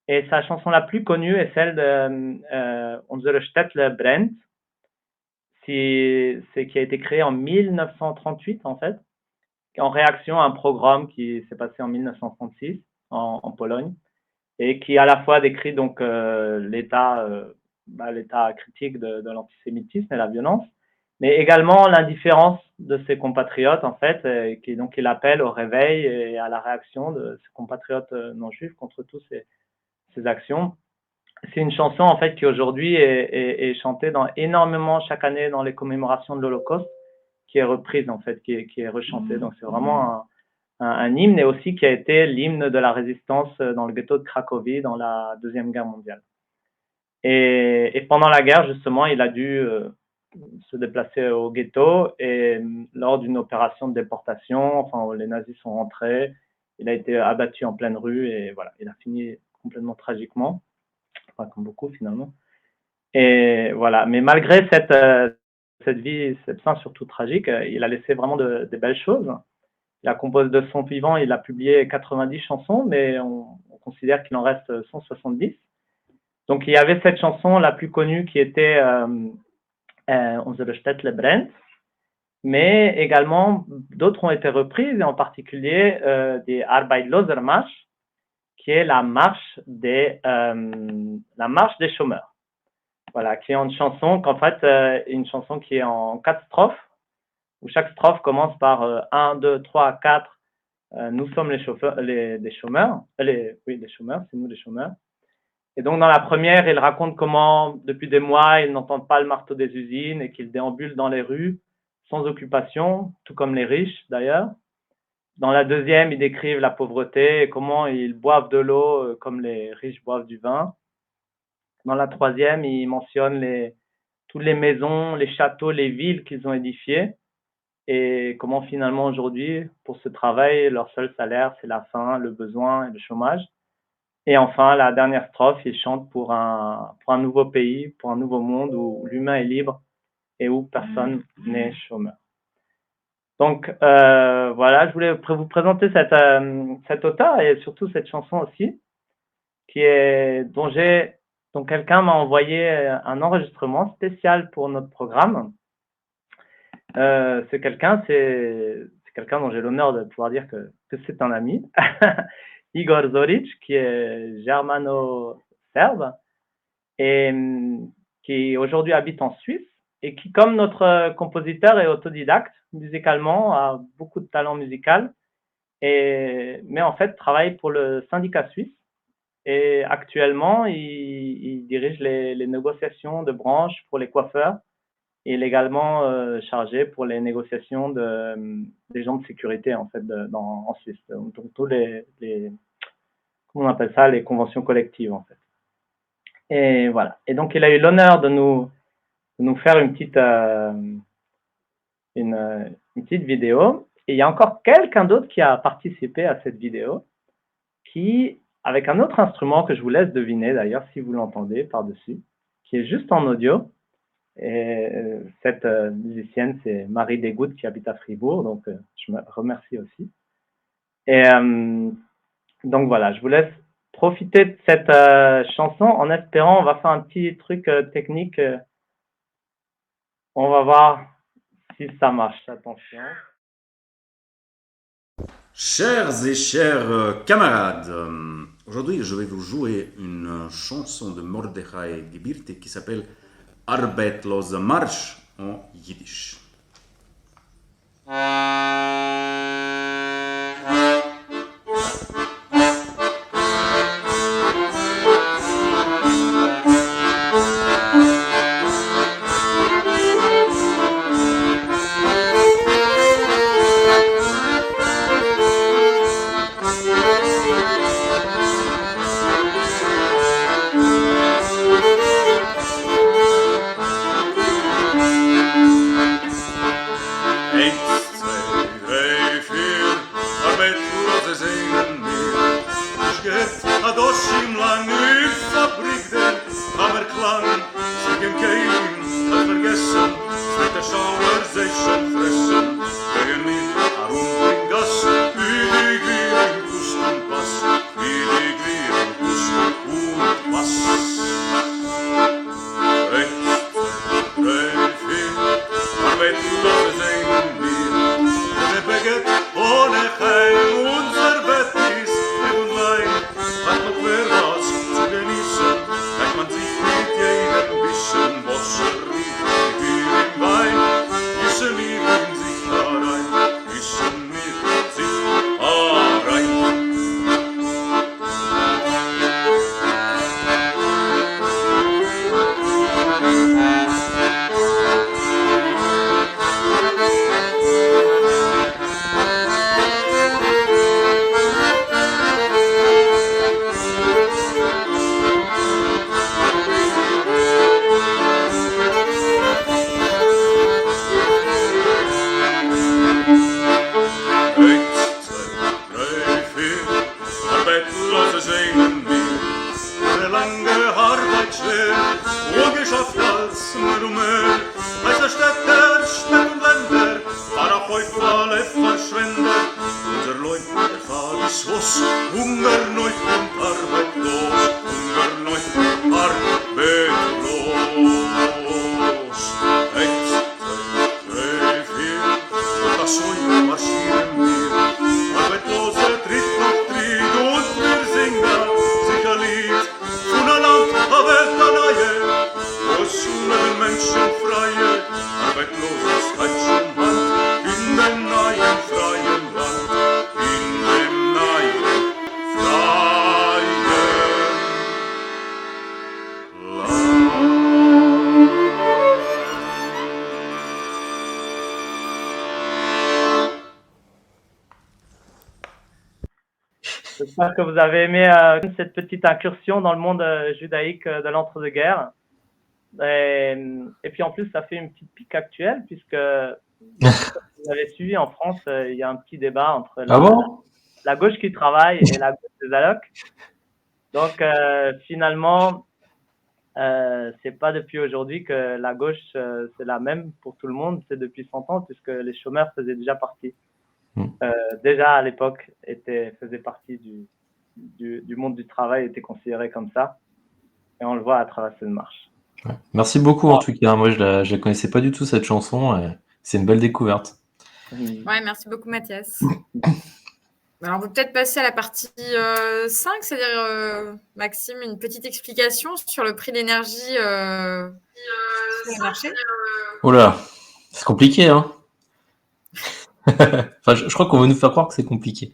Et sa chanson la plus connue est celle de Unsere Städtle brennt, qui a été créée en 1938 en fait, en réaction à un pogrom qui s'est passé en 1936 en Pologne, et qui à la fois décrit donc l'état critique de l'antisémitisme et la violence, mais également l'indifférence de ses compatriotes en fait, donc il appelle au réveil et à la réaction de ses compatriotes non juifs contre toutes ces actions. C'est une chanson en fait qui aujourd'hui est chantée énormément chaque année dans les commémorations de l'Holocauste, qui est reprise en fait, qui est rechantée. Donc c'est vraiment un hymne, et aussi qui a été l'hymne de la résistance dans le ghetto de Cracovie dans la Deuxième Guerre mondiale. Et pendant la guerre, justement, il a dû se déplacer au ghetto, et lors d'une opération de déportation, enfin, où les nazis sont rentrés, il a été abattu en pleine rue, et voilà, il a fini complètement tragiquement, enfin, comme beaucoup finalement. Et voilà, mais malgré cette vie, cette fin surtout tragique, il a laissé vraiment des belles choses. Il a composé de son vivant, il a publié 90 chansons, mais on considère qu'il en reste 170. Donc il y avait cette chanson la plus connue qui était Unsere Städtle brennt, mais également d'autres ont été reprises, et en particulier des Arbeitslosenmarsch, qui est la marche des chômeurs. Voilà, qui est une chanson une chanson qui est en 4 strophes, où chaque strophe commence par 1, 2, 3, 4, nous sommes les chômeurs, les chômeurs, c'est nous les chômeurs. Et donc dans la première, il raconte comment depuis des mois, ils n'entendent pas le marteau des usines et qu'ils déambulent dans les rues sans occupation, tout comme les riches d'ailleurs. Dans la deuxième, ils décrivent la pauvreté et comment ils boivent de l'eau comme les riches boivent du vin. Dans la troisième, ils mentionnent toutes les maisons, les châteaux, les villes qu'ils ont édifiées, et comment finalement aujourd'hui, pour ce travail, leur seul salaire, c'est la faim, le besoin et le chômage. Et enfin, la dernière strophe, ils chantent pour un nouveau pays, pour un nouveau monde où l'humain est libre et où personne n'est chômeur. Donc voilà, je voulais vous présenter cet auteur et surtout cette chanson aussi, dont quelqu'un m'a envoyé un enregistrement spécial pour notre programme. C'est quelqu'un dont j'ai l'honneur de pouvoir dire que c'est un ami, Igor Zoric, qui est germano-serbe et qui aujourd'hui habite en Suisse, et qui, comme notre compositeur, est autodidacte musicalement, a beaucoup de talent musical, mais en fait travaille pour le syndicat suisse Et actuellement, il dirige les négociations de branche pour les coiffeurs. Et il est également chargé pour les négociations des gens de sécurité en fait en Suisse. Donc tous les comment on appelle ça, les conventions collectives en fait. Et voilà. Et donc il a eu l'honneur de nous faire une petite vidéo. Et il y a encore quelqu'un d'autre qui a participé à cette vidéo, qui avec un autre instrument que je vous laisse deviner d'ailleurs si vous l'entendez par-dessus, qui est juste en audio. Et cette musicienne, c'est Marie Desgouttes qui habite à Fribourg, donc je me remercie aussi. Et donc voilà, je vous laisse profiter de cette chanson en espérant, on va faire un petit truc technique. On va voir si ça marche. Attention. Chers et chers camarades, aujourd'hui je vais vous jouer une chanson de Mordechai Gebirte qui s'appelle Arbeitslose Marsch en yiddish. J'espère que vous avez aimé cette petite incursion dans le monde judaïque de l'entre-deux-guerres. Et puis en plus, ça fait une petite pique actuelle, puisque vous avez suivi en France, il y a un petit débat entre la gauche qui travaille et la gauche des allocs. Donc finalement, c'est pas depuis aujourd'hui que la gauche c'est la même pour tout le monde, c'est depuis 100 ans, puisque les chômeurs faisaient déjà partie. Déjà à l'époque faisait partie du monde du travail, était considéré comme ça, et on le voit à travers cette marche. Ouais. Merci beaucoup en tout cas, moi je la connaissais pas du tout cette chanson, c'est une belle découverte. Ouais, merci beaucoup Mathias. Alors on peut peut-être passer à la partie 5, c'est-à-dire Maxime, une petite explication sur le prix d'énergie sur le marché. Oh là, c'est compliqué hein. Enfin, je crois qu'on veut nous faire croire que c'est compliqué.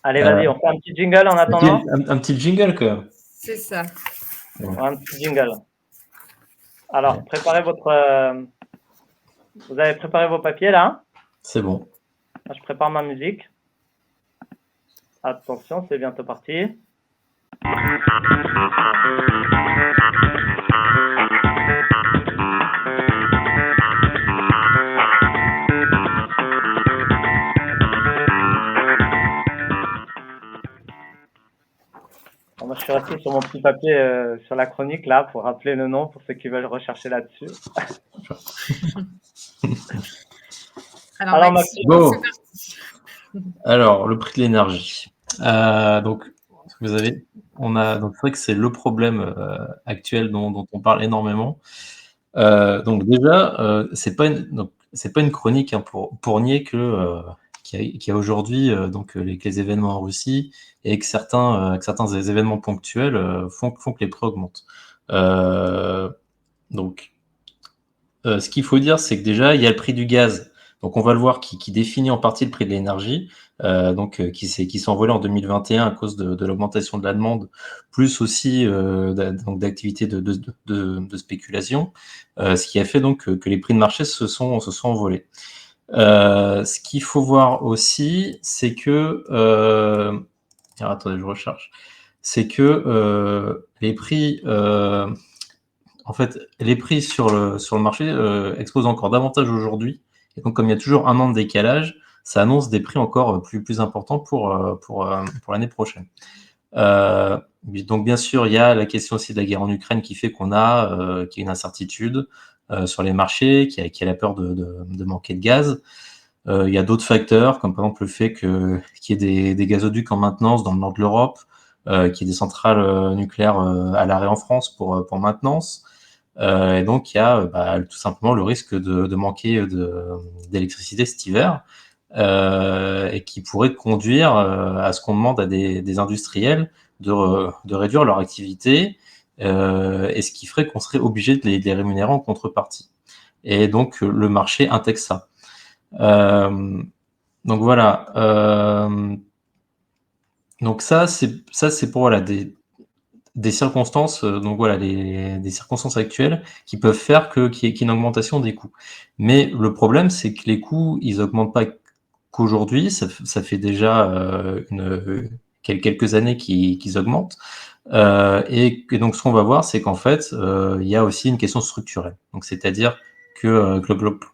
Allez, vas-y, on fait un petit jingle en attendant. Un petit jingle quand même. C'est ça. Un petit jingle. Alors, préparez vous avez préparé vos papiers là? C'est bon. Je prépare ma musique. Attention, c'est bientôt parti. Moi, je suis resté sur mon petit papier sur la chronique là pour rappeler le nom pour ceux qui veulent rechercher là-dessus. Alors Maxime, bon. c'est parti. Alors, le prix de l'énergie. Donc, vous avez, donc c'est vrai que c'est le problème actuel dont on parle énormément. Donc déjà, c'est pas une chronique hein, pour nier qu'il y a aujourd'hui donc les événements en Russie et que certains événements ponctuels font que les prix augmentent. Donc, ce qu'il faut dire, c'est que déjà, il y a le prix du gaz. Donc, on va le voir qui définit en partie le prix de l'énergie, qui s'est envolé en 2021 à cause de l'augmentation de la demande, plus aussi donc d'activités de spéculation, ce qui a fait donc que les prix de marché se sont envolés. Ce qu'il faut voir aussi, c'est que alors, attendez, je recherche. C'est que les prix en fait, les prix sur le marché explosent encore davantage aujourd'hui. Et donc, comme il y a toujours un an de décalage, ça annonce des prix encore plus importants pour l'année prochaine. Donc, bien sûr, il y a la question aussi de la guerre en Ukraine qui fait qu'il y a une incertitude sur les marchés, qu'il y a la peur de manquer de gaz. Il y a d'autres facteurs, comme par exemple le fait qu'il y ait des gazoducs en maintenance dans le nord de l'Europe, qu'il y ait des centrales nucléaires à l'arrêt en France pour maintenance. Et donc, il y a tout simplement le risque de manquer d'électricité cet hiver, et qui pourrait conduire à ce qu'on demande à des industriels de réduire leur activité, et ce qui ferait qu'on serait obligé de les rémunérer en contrepartie. Et donc, le marché intègre ça. Donc voilà. Donc ça c'est pour voilà des circonstances, donc voilà, des circonstances actuelles qui peuvent faire qu'il y ait une augmentation des coûts. Mais le problème, c'est que les coûts, ils augmentent pas qu'aujourd'hui, ça fait déjà quelques années qu'ils augmentent. Et donc, ce qu'on va voir, c'est qu'en fait, il y a aussi une question structurelle. Donc, c'est-à-dire que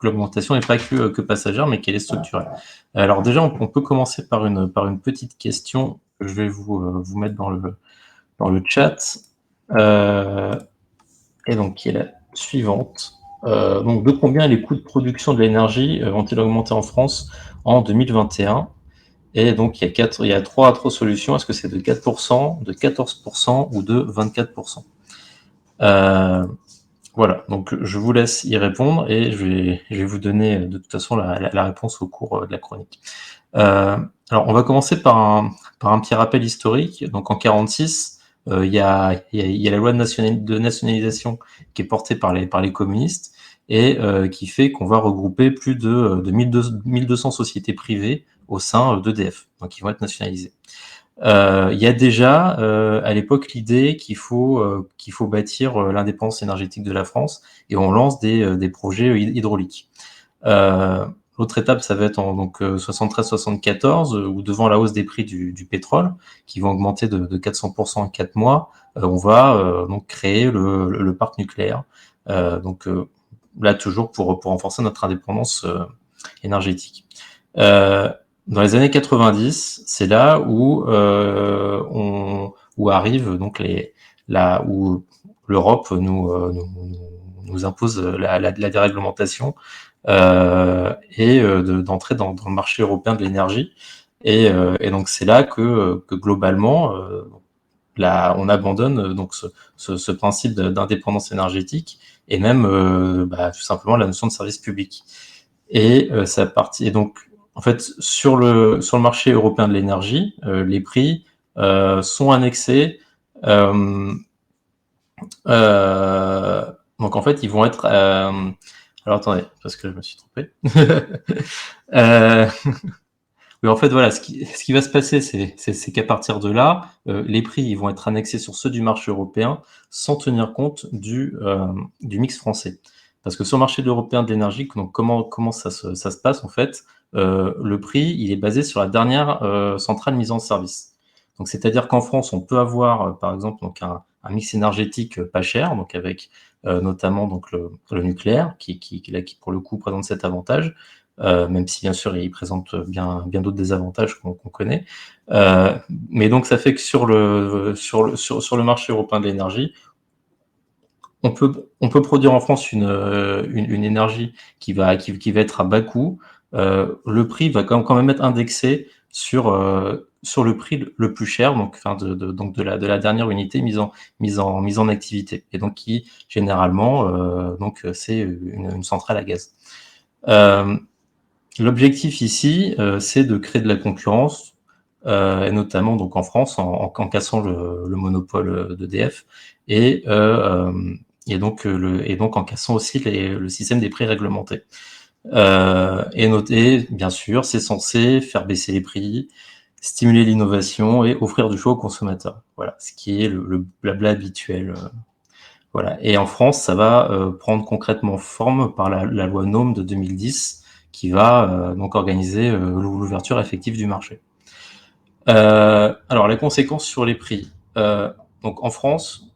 l'augmentation n'est pas que passagère, mais qu'elle est structurelle. Alors déjà, on peut commencer par une petite question que je vais vous mettre dans le chat, et donc qui est la suivante. Donc, de combien les coûts de production de l'énergie ont-ils augmenté en France en 2021? Et donc, il y a trois solutions. Est-ce que c'est de 4%, de 14% ou de 24%? Voilà, donc je vous laisse y répondre et je vais vous donner de toute façon la réponse au cours de la chronique. Alors, on va commencer par un petit rappel historique. Donc, en 1946, il y a la loi de nationalisation qui est portée par les communistes et qui fait qu'on va regrouper plus de 1200 sociétés privées au sein d'EDF, donc qui vont être nationalisées. Il y a déjà à l'époque l'idée qu'il faut bâtir l'indépendance énergétique de la France et on lance des projets hydrauliques. L'autre étape, ça va être en 73-74, où devant la hausse des prix du pétrole, qui vont augmenter de 400% en 4 mois, on va donc créer le parc nucléaire. Là, toujours pour renforcer notre indépendance énergétique. Dans les années 90, c'est là où arrive donc où l'Europe nous impose la déréglementation et d'entrer dans le marché européen de l'énergie. Et donc c'est là que globalement on abandonne donc ce principe d'indépendance énergétique et même tout simplement la notion de service public. Et donc en fait sur le marché européen de l'énergie, les prix sont annexés. Donc en fait ils vont être alors attendez, parce que je me suis trompé. Oui, en fait, voilà, ce qui va se passer, c'est qu'à partir de là, les prix ils vont être annexés sur ceux du marché européen sans tenir compte du mix français. Parce que sur le marché européen de l'énergie, donc comment ça se passe en fait? Le prix, il est basé sur la dernière centrale mise en service. Donc, c'est-à-dire qu'en France, on peut avoir, par exemple, donc un mix énergétique pas cher, donc avec notamment donc le nucléaire, qui pour le coup présente cet avantage. Même si bien sûr il présente bien d'autres désavantages qu'on connaît. Mais donc ça fait que sur le marché européen de l'énergie, on peut produire en France une énergie qui va être à bas coût. Le prix va quand même être indexé sur le prix le plus cher, donc enfin donc de la dernière unité mise en activité, et donc qui généralement donc c'est une centrale à gaz. L'objectif ici, c'est de créer de la concurrence, et notamment donc en France, en cassant le monopole d'EDF, et donc en cassant aussi le système des prix réglementés. Et bien sûr, c'est censé faire baisser les prix, stimuler l'innovation et offrir du choix aux consommateurs. Voilà, ce qui est le blabla habituel. Voilà. Et en France, ça va prendre concrètement forme par la loi NOM de 2010, qui va donc organiser l'ouverture effective du marché. Alors, les conséquences sur les prix. Donc, en France,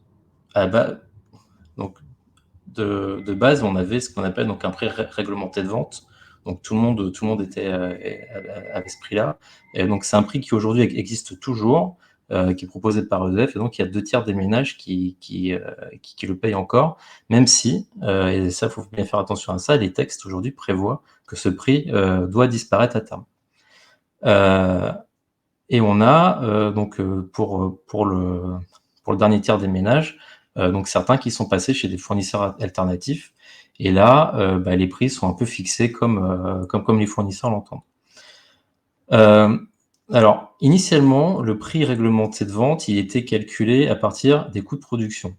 donc, de base, on avait ce qu'on appelle donc un prix réglementé de vente. Donc, tout le monde était avec ce prix-là. Et donc, c'est un prix qui aujourd'hui existe toujours, qui est proposé par EDF. Et donc, il y a 2/3 des ménages qui le payent encore, même si, et ça, il faut bien faire attention à ça, les textes aujourd'hui prévoient que ce prix doit disparaître à terme. Et on a donc pour le dernier tiers des ménages, donc certains qui sont passés chez des fournisseurs alternatifs, et là les prix sont un peu fixés comme les fournisseurs l'entendent. Alors initialement, le prix réglementé de vente, il était calculé à partir des coûts de production,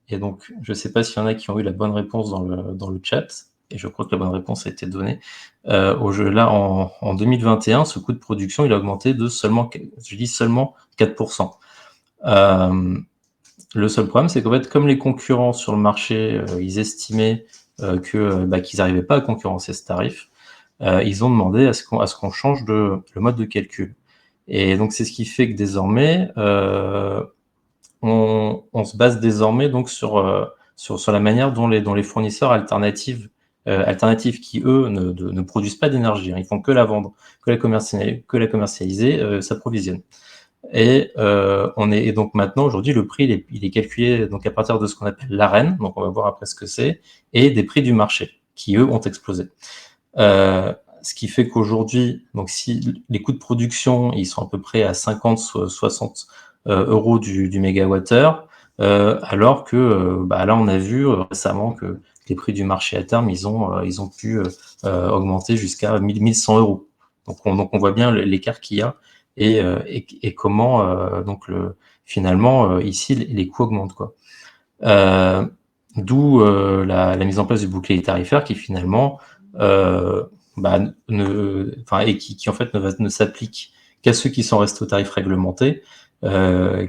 et donc je ne sais pas s'il y en a qui ont eu la bonne réponse dans le chat, et je crois que la bonne réponse a été donnée. Au jeu, là, en 2021, ce coût de production, il a augmenté de seulement 4%. Le seul problème, c'est qu'en fait, comme les concurrents sur le marché, ils estimaient qu'ils n'arrivaient pas à concurrencer ce tarif, ils ont demandé à ce qu'on change le mode de calcul. Et donc, c'est ce qui fait que désormais, on se base désormais donc sur la manière dont les fournisseurs alternatifs qui, eux, ne produisent pas d'énergie, hein, ils font que la vendre, que la commercialiser, s'approvisionnent. Et donc maintenant, aujourd'hui, le prix, il est calculé donc à partir de ce qu'on appelle l'AREN, donc on va voir après ce que c'est, et des prix du marché, qui, eux, ont explosé. Ce qui fait qu'aujourd'hui, donc si les coûts de production, ils sont à peu près à 50-60 euros du mégawattheure, alors que là, on a vu récemment que les prix du marché à terme, ils ont pu augmenter jusqu'à 1100 euros. Donc on voit bien l'écart qu'il y a, et comment donc finalement ici les coûts augmentent, quoi. D'où la mise en place du bouclier tarifaire qui finalement et qui en fait ne s'applique qu'à ceux qui sont restés au tarif réglementé,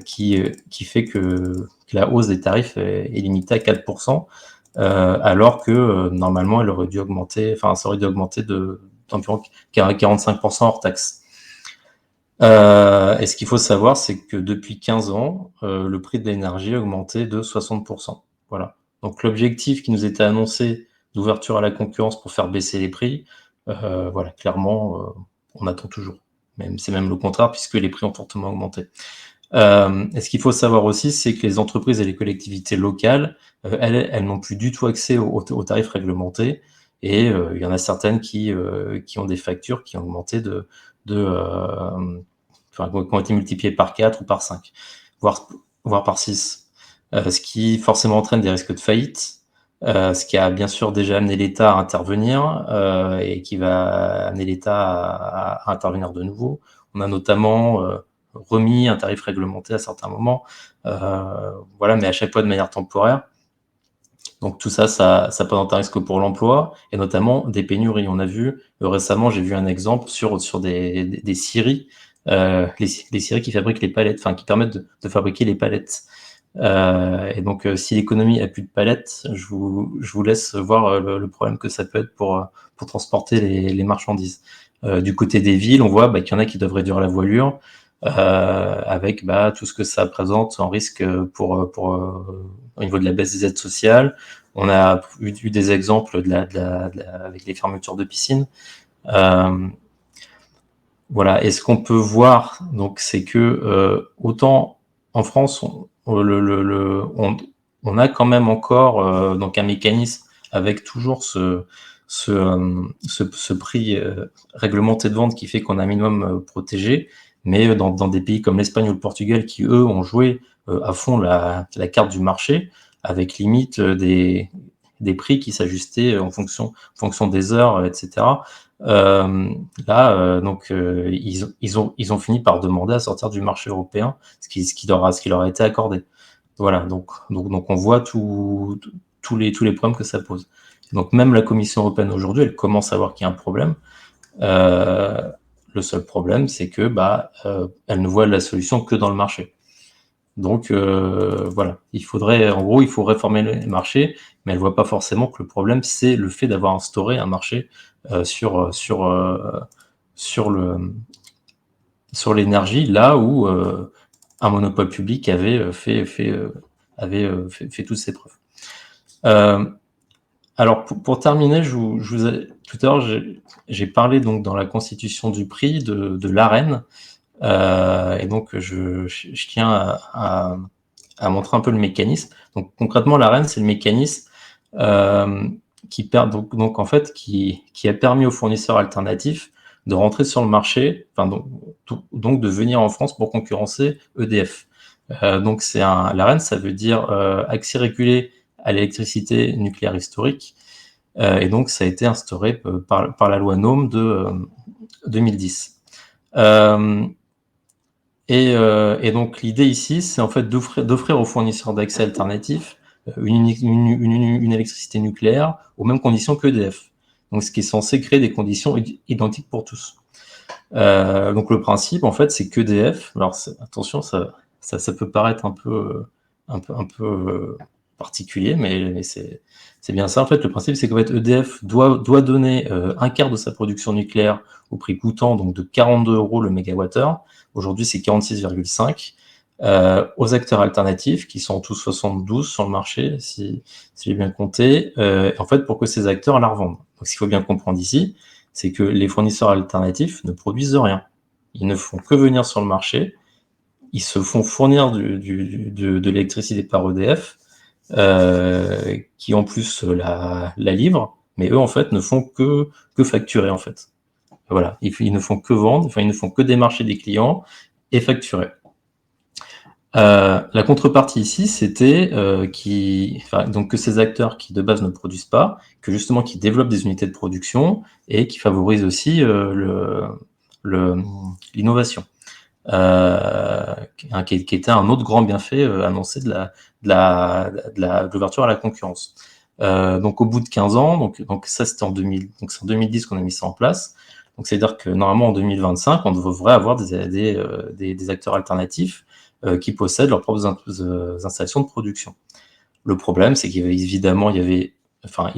qui fait que la hausse des tarifs est limitée à 4%, alors que normalement ça aurait dû augmenter d'environ 45% hors taxe. Et ce qu'il faut savoir, c'est que depuis 15 ans, le prix de l'énergie a augmenté de 60%. Voilà. Donc l'objectif qui nous était annoncé d'ouverture à la concurrence pour faire baisser les prix, voilà, clairement, on attend toujours. C'est même le contraire, puisque les prix ont fortement augmenté. Et ce qu'il faut savoir aussi, c'est que les entreprises et les collectivités locales, elles n'ont plus du tout accès aux tarifs réglementés, et il y en a certaines qui ont des factures qui ont augmenté qui ont été multipliées par 4 ou par 5, voire par 6, ce qui forcément entraîne des risques de faillite, ce qui a bien sûr déjà amené l'État à intervenir, et qui va amener l'État à intervenir de nouveau. On a notamment remis un tarif réglementé à certains moments, voilà, mais à chaque fois de manière temporaire. Donc tout ça, ça présente un risque pour l'emploi et notamment des pénuries. On a vu récemment, j'ai vu un exemple sur des scieries, les scieries qui fabriquent les palettes, enfin qui permettent de fabriquer les palettes. Et donc si l'économie a plus de palettes, je vous laisse voir le problème que ça peut être pour transporter les marchandises. Du côté des villes, on voit qu'il y en a qui doivent réduire la voilure, avec tout ce que ça présente en risque pour au niveau de la baisse des aides sociales. On a eu des exemples avec les fermetures de piscines. Voilà. Et ce qu'on peut voir, donc, c'est que autant en France, on a quand même encore donc un mécanisme avec toujours ce prix réglementé de vente qui fait qu'on a un minimum protégé, mais dans des pays comme l'Espagne ou le Portugal qui, eux, ont joué à fond la carte du marché, avec limite des prix qui s'ajustaient en fonction des heures, etc. Donc ils ont fini par demander à sortir du marché européen, ce qui leur a été accordé. Voilà, donc on voit tous les problèmes que ça pose. Donc même la Commission européenne aujourd'hui, elle commence à voir qu'il y a un problème. Le seul problème, c'est que elle ne voit la solution que dans le marché. Donc voilà, il faut réformer les marchés, mais elle voit pas forcément que le problème, c'est le fait d'avoir instauré un marché sur l'énergie, là où un monopole public avait fait toutes ses preuves. Alors pour terminer, tout à l'heure j'ai parlé donc dans la constitution du prix de l'AREN. Et donc, je tiens à montrer un peu le mécanisme. Donc, concrètement, l'AREN, c'est le mécanisme qui a permis aux fournisseurs alternatifs de rentrer sur le marché, donc de venir en France pour concurrencer EDF. Donc, l'AREN, ça veut dire accès régulé à l'électricité nucléaire historique. Et donc, ça a été instauré par la loi NOM de 2010. Et donc l'idée ici, c'est en fait d'offrir aux fournisseurs d'accès alternatifs une électricité nucléaire aux mêmes conditions que EDF. Donc ce qui est censé créer des conditions identiques pour tous. Donc le principe, en fait, c'est qu'EDF, alors attention, ça peut paraître un peu particulier, mais c'est bien ça. En fait, le principe, c'est qu'en fait, EDF doit donner un quart de sa production nucléaire au prix coûtant, donc de 42 € le mégawattheure. Aujourd'hui, c'est 46,5 aux acteurs alternatifs, qui sont tous 72 sur le marché, si j'ai bien compté, en fait, pour que ces acteurs la revendent. Donc, ce qu'il faut bien comprendre ici, c'est que les fournisseurs alternatifs ne produisent rien. Ils ne font que venir sur le marché, ils se font fournir de l'électricité par EDF, qui en plus la livre, mais eux, en fait, ne font que facturer, en fait. Voilà, ils ne font que vendre, ils ne font que démarcher des clients et facturer. La contrepartie ici, c'était donc que ces acteurs qui de base ne produisent pas, que justement qui développent des unités de production et qui favorisent aussi l'innovation, qui était un autre grand bienfait annoncé de l'ouverture à la concurrence. Donc au bout de 15 ans, donc ça c'était en 2010 qu'on a mis ça en place. Donc c'est-à-dire que normalement en 2025, on devrait avoir des acteurs alternatifs qui possèdent leurs propres installations de production. Le problème, c'est qu'évidemment, ils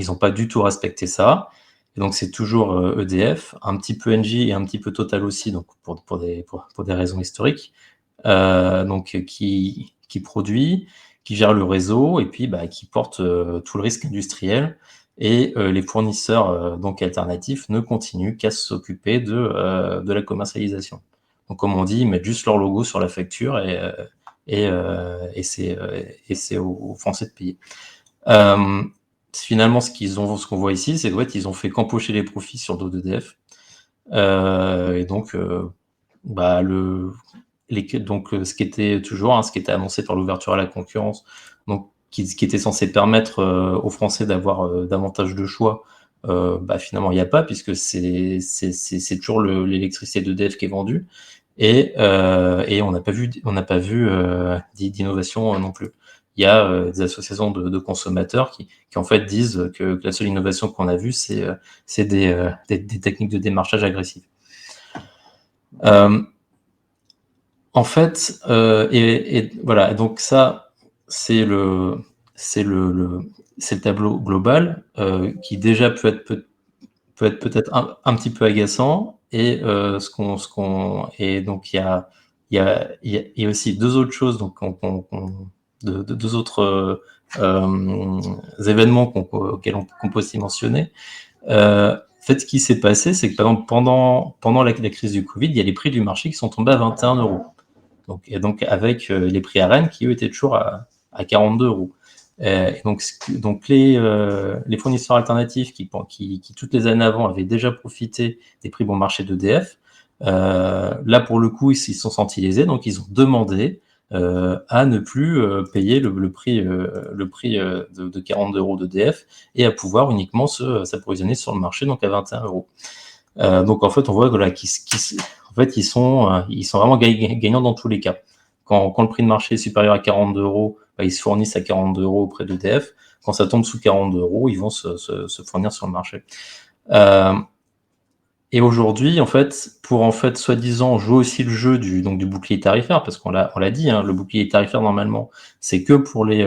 n'ont pas du tout respecté ça. Et donc c'est toujours EDF, un petit peu Engie et un petit peu Total aussi, donc pour des raisons historiques, donc qui produit, qui gère le réseau et puis qui porte tout le risque industriel. Et les fournisseurs donc alternatifs ne continuent qu'à s'occuper de la commercialisation. Donc comme on dit, ils mettent juste leur logo sur la facture et c'est aux Français de payer. Finalement, ce qu'on voit ici, c'est qu'en fait, ils ont fait qu'empocher les profits sur le dos d'EDF. Et donc, ce qui était toujours, ce qui était annoncé par l'ouverture à la concurrence, donc qui était censé permettre aux Français d'avoir davantage de choix, finalement il n'y a pas, puisque c'est toujours l'électricité d'EDF qui est vendue, et on n'a pas vu d'innovation non plus. il y a des associations de consommateurs qui en fait disent que la seule innovation qu'on a vue, c'est des techniques de démarchage agressif. En fait, et voilà, donc ça, c'est le tableau global qui déjà peut être peut-être un petit peu agaçant. Et et donc il y a aussi deux autres choses, donc deux autres événements auxquels on peut aussi mentionner. En fait, ce qui s'est passé, c'est que par exemple, pendant la crise du Covid, il y a les prix du marché qui sont tombés à 21 €. Donc avec les prix à Rennes qui eux étaient toujours à 42 €. Et donc les fournisseurs alternatifs qui toutes les années avant avaient déjà profité des prix bon marché d'EDF, là pour le coup ils se sont sentis lésés, donc ils ont demandé à ne plus payer le prix de 42 € d'EDF et à pouvoir uniquement s'approvisionner sur le marché, donc à 21 €. Donc en fait on voit que là en fait ils sont vraiment gagnants dans tous les cas. Quand le prix de marché est supérieur à 42 €, ils se fournissent à 42 € auprès d'EDF. Quand ça tombe sous 42 €, ils vont se fournir sur le marché. Et aujourd'hui, en fait, pour soi-disant jouer aussi le jeu du bouclier tarifaire, parce qu'on l'a dit, hein, le bouclier tarifaire normalement, c'est que pour les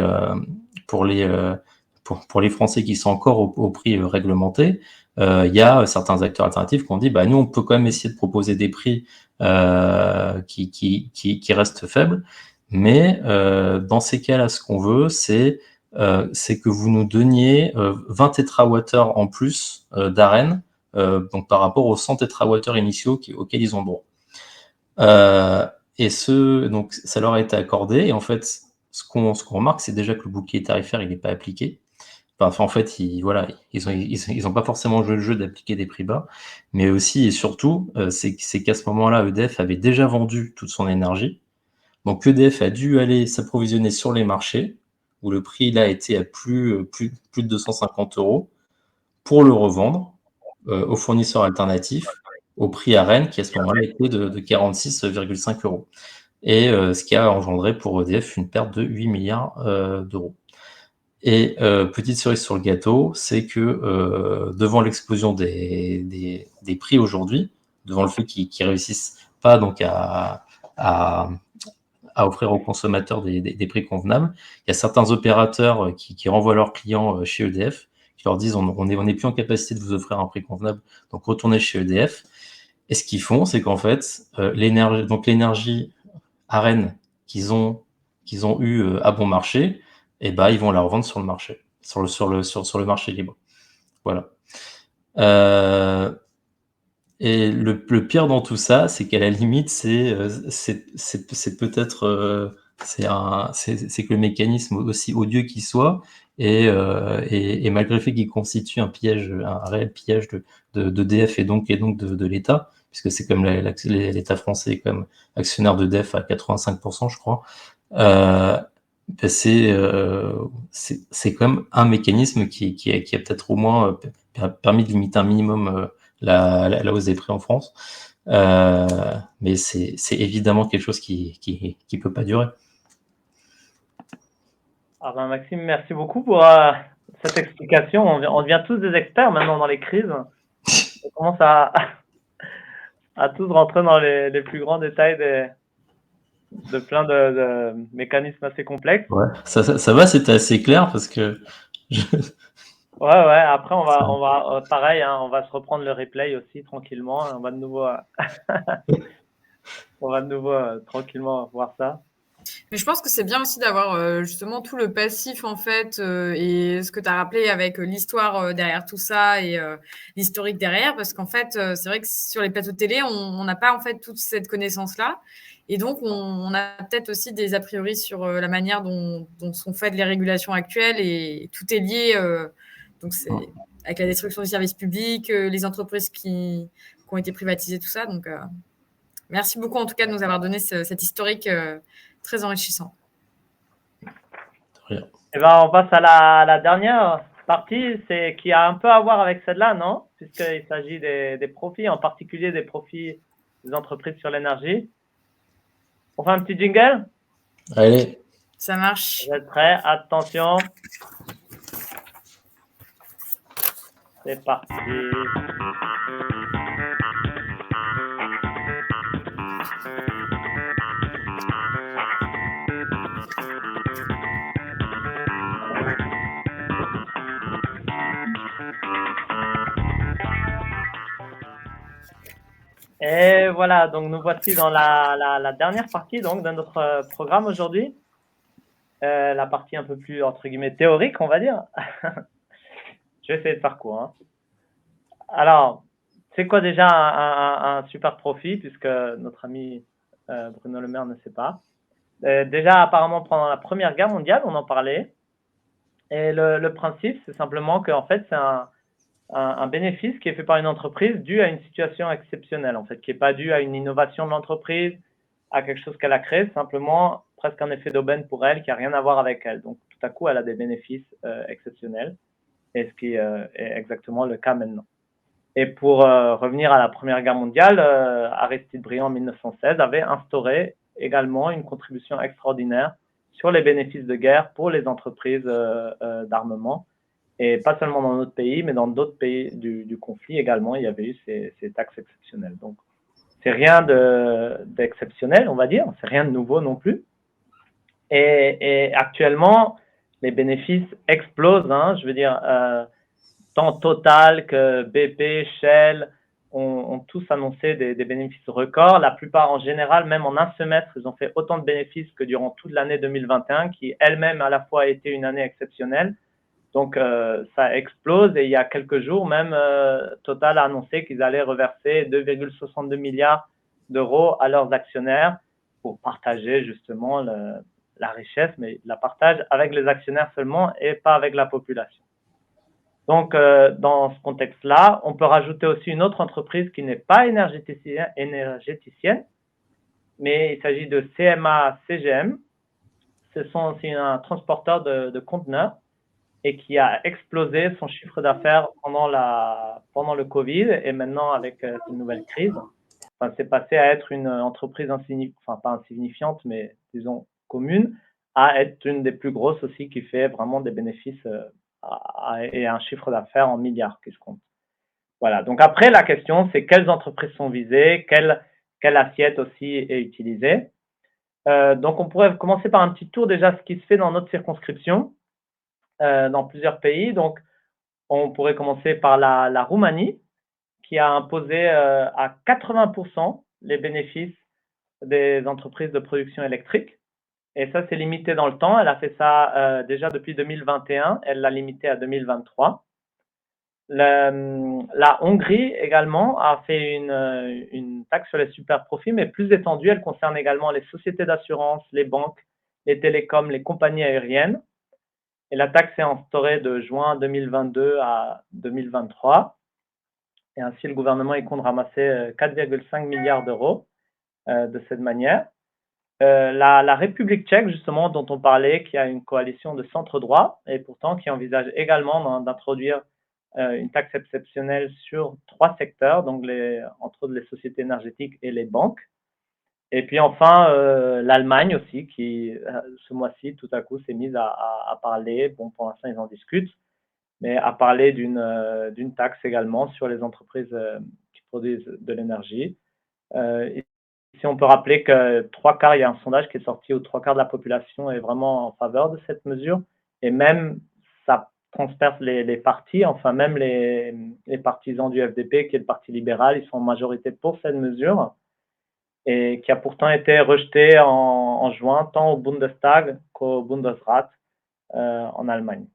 Français qui sont encore au prix réglementé. Il y a certains acteurs alternatifs qui ont dit, nous on peut quand même essayer de proposer des prix qui restent faibles, mais dans ces cas-là, ce qu'on veut, c'est que vous nous donniez 20 TWh en plus d'AREN, donc par rapport aux 100 TWh initiaux auxquels ils ont droit. Et donc ça leur a été accordé, et en fait, ce qu'on remarque, c'est déjà que le bouclier tarifaire, il n'est pas appliqué. Enfin, en fait, ils ont pas forcément joué le jeu d'appliquer des prix bas, mais aussi et surtout, c'est qu'à ce moment-là, EDF avait déjà vendu toute son énergie. Donc EDF a dû aller s'approvisionner sur les marchés, où le prix là était à plus de 250 € pour le revendre aux fournisseurs alternatifs au prix à Rennes, qui à ce moment-là était de 46,5 €. Et ce qui a engendré pour EDF une perte de 8 milliards d'euros. Et petite cerise sur le gâteau, c'est que devant l'explosion des prix aujourd'hui, devant le fait qu'ils réussissent pas donc à offrir aux consommateurs des prix convenables, il y a certains opérateurs qui renvoient leurs clients chez EDF, qui leur disent on n'est plus en capacité de vous offrir un prix convenable, donc retournez chez EDF. Et ce qu'ils font, c'est qu'en fait, l'énergie à Rennes qu'ils ont eu à bon marché, et ils vont la revendre sur le marché, sur le marché libre. Voilà. Et le pire dans tout ça, c'est qu'à la limite, c'est peut-être c'est que le mécanisme, aussi odieux qu'il soit, et malgré le fait qu'il constitue un réel pillage d'EDF et donc de l'État, puisque c'est comme l'État français est comme actionnaire d'EDF à 85%, je crois. C'est quand même un mécanisme qui a peut-être au moins permis de limiter un minimum la hausse des prix en France. Mais c'est évidemment quelque chose qui peut pas durer. Alors Maxime, merci beaucoup pour cette explication. On devient tous des experts maintenant dans les crises. On commence à tous rentrer dans les plus grands détails de plein de mécanismes assez complexes. Ouais, ça va, c'était assez clair parce que Ouais, après on va pareil, hein, on va se reprendre le replay aussi tranquillement. On va de nouveau tranquillement voir ça. Mais je pense que c'est bien aussi d'avoir justement tout le passif en fait et ce que tu as rappelé avec l'histoire derrière tout ça et l'historique derrière, parce qu'en fait c'est vrai que sur les plateaux de télé on n'a pas en fait toute cette connaissance là, et donc on a peut-être aussi des a priori sur la manière dont sont faites les régulations actuelles, et tout est lié donc c'est avec la destruction du service public, les entreprises qui ont été privatisées, tout ça. Donc merci beaucoup en tout cas de nous avoir donné cet historique très enrichissant. Rien. Et on passe à la dernière partie, qui a un peu à voir avec celle-là, non? Puisqu'il s'agit des profits, en particulier des profits des entreprises sur l'énergie. On fait un petit jingle? Allez. Ça marche. Vous êtes prêts? Attention. C'est parti. Et voilà, donc nous voici dans la dernière partie donc, de notre programme aujourd'hui. La partie un peu plus, entre guillemets, théorique, on va dire. Je vais essayer de faire court. Hein. Alors, c'est quoi déjà un super profit, puisque notre ami Bruno Le Maire ne sait pas. Déjà, apparemment, pendant la Première Guerre mondiale, on en parlait. Et le principe, c'est simplement qu'en fait, c'est un bénéfice qui est fait par une entreprise dû à une situation exceptionnelle, en fait, qui n'est pas dû à une innovation de l'entreprise, à quelque chose qu'elle a créé, simplement presque un effet d'aubaine pour elle qui n'a rien à voir avec elle. Donc, tout à coup, elle a des bénéfices exceptionnels, et ce qui est exactement le cas maintenant. Et pour revenir à la Première Guerre mondiale, Aristide Briand, en 1916, avait instauré également une contribution extraordinaire sur les bénéfices de guerre pour les entreprises d'armement. Et pas seulement dans notre pays, mais dans d'autres pays du conflit également, il y avait eu ces taxes exceptionnelles. Donc, c'est rien d'exceptionnel, on va dire. C'est rien de nouveau non plus. Et actuellement, les bénéfices explosent. Hein, je veux dire, tant Total que BP, Shell ont tous annoncé des bénéfices records. La plupart, en général, même en un semestre, ils ont fait autant de bénéfices que durant toute l'année 2021, qui elle-même à la fois a été une année exceptionnelle. Donc, ça explose et il y a quelques jours, même Total a annoncé qu'ils allaient reverser 2,62 milliards d'euros à leurs actionnaires pour partager justement la richesse, mais la partagent avec les actionnaires seulement et pas avec la population. Donc, dans ce contexte-là, on peut rajouter aussi une autre entreprise qui n'est pas énergéticienne, mais il s'agit de CMA-CGM. Ce sont aussi un transporteur de conteneurs et qui a explosé son chiffre d'affaires pendant le Covid et maintenant avec cette nouvelle crise. Enfin, c'est passé à être une entreprise pas insignifiante, mais disons commune, à être une des plus grosses aussi qui fait vraiment des bénéfices et un chiffre d'affaires en milliards qui se compte. Voilà. Donc après, la question, c'est quelles entreprises sont visées, quelle assiette aussi est utilisée. Donc on pourrait commencer par un petit tour déjà ce qui se fait dans notre circonscription. Dans plusieurs pays. Donc, on pourrait commencer par la Roumanie, qui a imposé à 80% les bénéfices des entreprises de production électrique. Et ça, c'est limité dans le temps. Elle a fait ça déjà depuis 2021. Elle l'a limité à 2023. La Hongrie également a fait une taxe sur les super profits, mais plus étendue. Elle concerne également les sociétés d'assurance, les banques, les télécoms, les compagnies aériennes. Et la taxe est instaurée de juin 2022 à 2023. Et ainsi, le gouvernement y compte ramasser 4,5 milliards d'euros de cette manière. La République tchèque, justement, dont on parlait, qui a une coalition de centre-droit et pourtant qui envisage également d'introduire une taxe exceptionnelle sur 3 secteurs, donc entre autres les sociétés énergétiques et les banques. Et puis enfin, l'Allemagne aussi, qui ce mois-ci, tout à coup, s'est mise à parler, bon, pour l'instant, ils en discutent, mais à parler d'une taxe également sur les entreprises qui produisent de l'énergie. Ici, on peut rappeler que 3/4, il y a un sondage qui est sorti où 3/4 de la population est vraiment en faveur de cette mesure, et même ça transperce les partis, enfin même les partisans du FDP, qui est le parti libéral, ils sont en majorité pour cette mesure, et qui a pourtant été rejeté en juin, tant au Bundestag qu'au Bundesrat en Allemagne.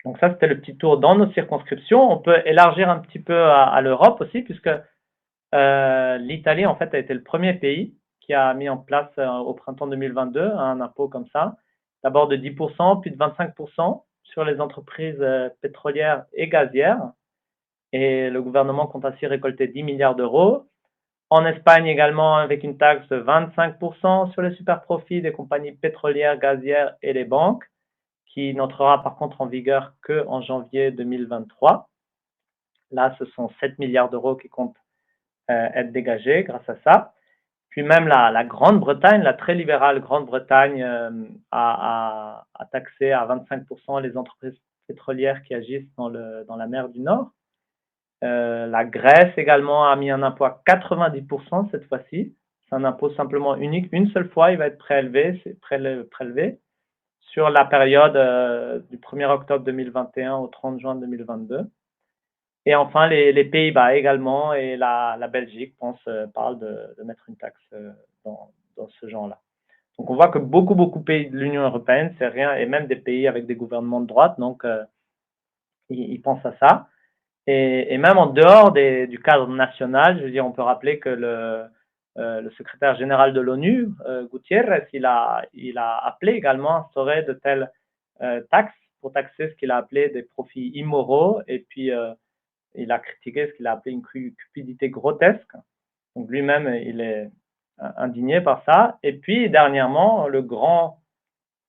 Donc ça, c'était le petit tour dans nos circonscriptions. On peut élargir un petit peu à l'Europe aussi, puisque l'Italie, en fait, a été le premier pays qui a mis en place au printemps 2022 un impôt comme ça, d'abord de 10%, puis de 25% sur les entreprises pétrolières et gazières. Et le gouvernement compte ainsi récolter 10 milliards d'euros. En Espagne également, avec une taxe de 25% sur les superprofits des compagnies pétrolières, gazières et les banques, qui n'entrera par contre en vigueur qu'en janvier 2023. Là, ce sont 7 milliards d'euros qui comptent être dégagés grâce à ça. Puis même la Grande-Bretagne, la très libérale Grande-Bretagne a taxé à 25% les entreprises pétrolières qui agissent dans la mer du Nord. La Grèce également a mis un impôt à 90% cette fois-ci. C'est un impôt simplement unique. Une seule fois, il va être prélevé sur la période du 1er octobre 2021 au 30 juin 2022. Et enfin, les Pays-Bas également et la Belgique parlent de mettre une taxe dans ce genre-là. Donc, on voit que beaucoup de pays de l'Union européenne, c'est rien, et même des pays avec des gouvernements de droite, donc ils pensent à ça. Et même en dehors du cadre national, je veux dire, on peut rappeler que le secrétaire général de l'ONU, Gutiérrez, il a appelé également à instaurer de telles taxes pour taxer ce qu'il a appelé des profits immoraux, et puis il a critiqué ce qu'il a appelé une cupidité grotesque. Donc lui-même, il est indigné par ça. Et puis dernièrement,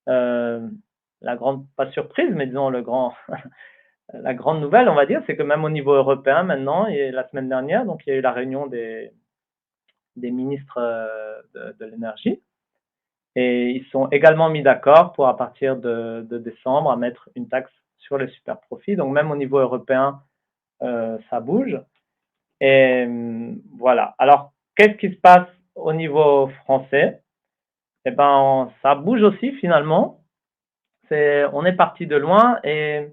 pas surprise, mais disons la grande nouvelle, on va dire, c'est que même au niveau européen maintenant, et la semaine dernière, donc il y a eu la réunion des ministres de l'énergie, et ils sont également mis d'accord pour, à partir de décembre, à mettre une taxe sur les super profits. Donc même au niveau européen, ça bouge. Et voilà. Alors, qu'est-ce qui se passe au niveau français? Eh ben, ça bouge aussi finalement. On est parti de loin, et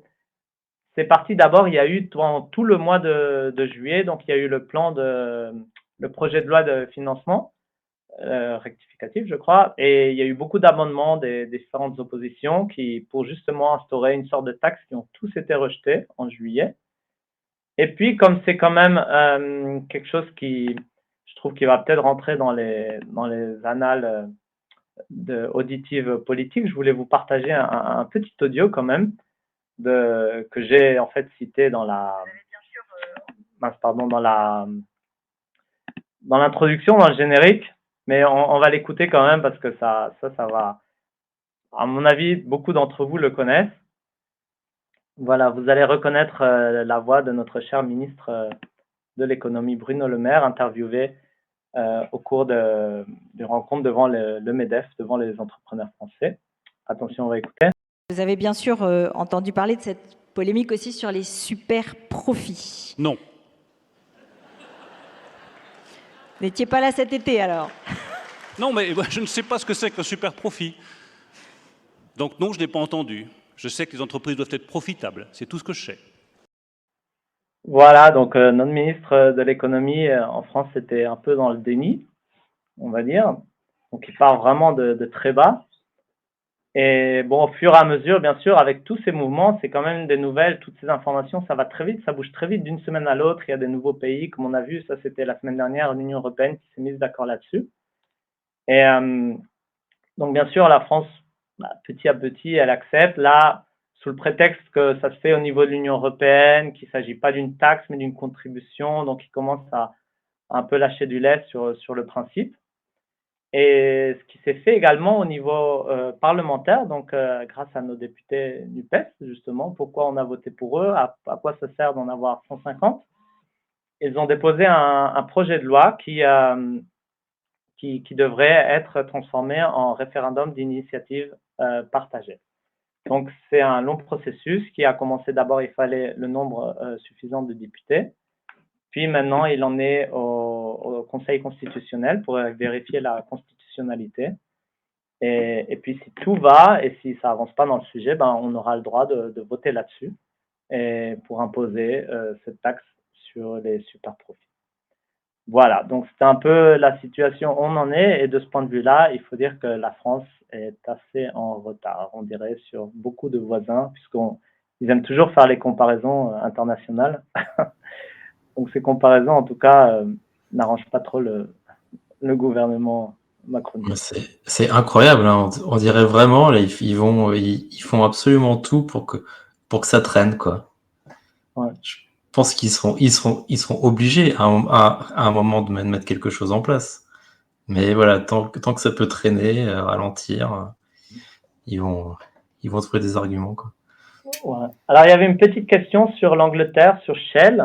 c'est parti d'abord, il y a eu tout le mois de juillet, donc il y a eu le projet de loi de financement rectificatif, je crois, et il y a eu beaucoup d'amendements des différentes oppositions pour justement instaurer une sorte de taxe qui ont tous été rejetés en juillet. Et puis, comme c'est quand même quelque chose je trouve qu'il va peut-être rentrer dans les annales auditives politiques, je voulais vous partager un petit audio quand même que j'ai en fait cité dans l'introduction, dans le générique, mais on va l'écouter quand même parce que ça va, à mon avis, beaucoup d'entre vous le connaissent. Voilà, vous allez reconnaître la voix de notre cher ministre de l'économie Bruno Le Maire, interviewé au cours d'une rencontre devant le MEDEF, devant les entrepreneurs français. Attention, on va écouter. Vous avez bien sûr entendu parler de cette polémique aussi sur les super profits. Non. Vous n'étiez pas là cet été alors? Non, mais je ne sais pas ce que c'est qu'un super profit. Donc non, je n'ai pas entendu. Je sais que les entreprises doivent être profitables. C'est tout ce que je sais. Voilà, donc notre ministre de l'économie en France, c'était un peu dans le déni, on va dire. Donc il part vraiment de très bas. Et bon, au fur et à mesure, bien sûr, avec tous ces mouvements, c'est quand même des nouvelles, toutes ces informations, ça va très vite, ça bouge très vite d'une semaine à l'autre. Il y a des nouveaux pays, comme on a vu, ça c'était la semaine dernière, l'Union européenne qui s'est mise d'accord là-dessus. Et donc bien sûr, la France, petit à petit, elle accepte. Là, sous le prétexte que ça se fait au niveau de l'Union européenne, qu'il ne s'agit pas d'une taxe, mais d'une contribution, donc ils commencent à un peu lâcher du lait sur le principe. Et ce qui s'est fait également au niveau parlementaire, donc grâce à nos députés NUPES, justement, pourquoi on a voté pour eux, à quoi ça sert d'en avoir 150. Ils ont déposé un projet de loi qui devrait être transformé en référendum d'initiative partagée. Donc, c'est un long processus qui a commencé d'abord, il fallait le nombre suffisant de députés. Puis maintenant, il en est au Conseil constitutionnel pour vérifier la constitutionnalité. Et puis, si tout va et si ça avance pas dans le sujet, ben, on aura le droit de voter là-dessus et pour imposer cette taxe sur les super profits. Voilà, donc c'est un peu la situation où on en est. Et de ce point de vue-là, il faut dire que la France est assez en retard, on dirait, sur beaucoup de voisins, puisqu'ils aiment toujours faire les comparaisons internationales. Donc ces comparaisons, en tout cas, n'arrangent pas trop le gouvernement macroniste. C'est incroyable, hein. On dirait vraiment, là, ils font absolument tout pour que ça traîne, quoi. Ouais. Je pense qu'ils seront obligés à un moment de mettre quelque chose en place. Mais voilà, tant que ça peut traîner, ralentir, ils vont trouver des arguments, quoi. Ouais. Alors il y avait une petite question sur l'Angleterre, sur Shell.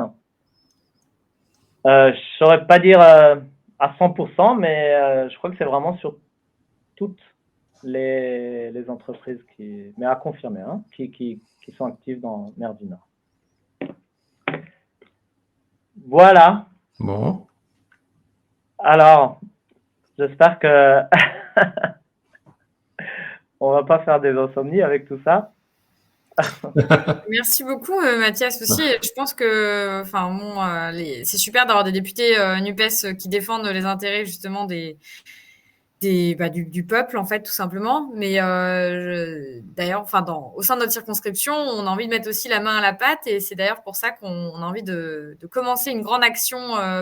Je saurais pas dire à 100%, mais je crois que c'est vraiment sur toutes les entreprises mais à confirmer, hein, qui sont actives dans mer du Nord. Voilà. Bon. Alors, j'espère que on va pas faire des insomnies avec tout ça. Merci beaucoup, Mathias aussi. Et je pense que, enfin, bon, c'est super d'avoir des députés NUPES qui défendent les intérêts justement du peuple, en fait, tout simplement. Mais d'ailleurs, enfin, au sein de notre circonscription, on a envie de mettre aussi la main à la pâte, et c'est d'ailleurs pour ça qu'on a envie de commencer une grande action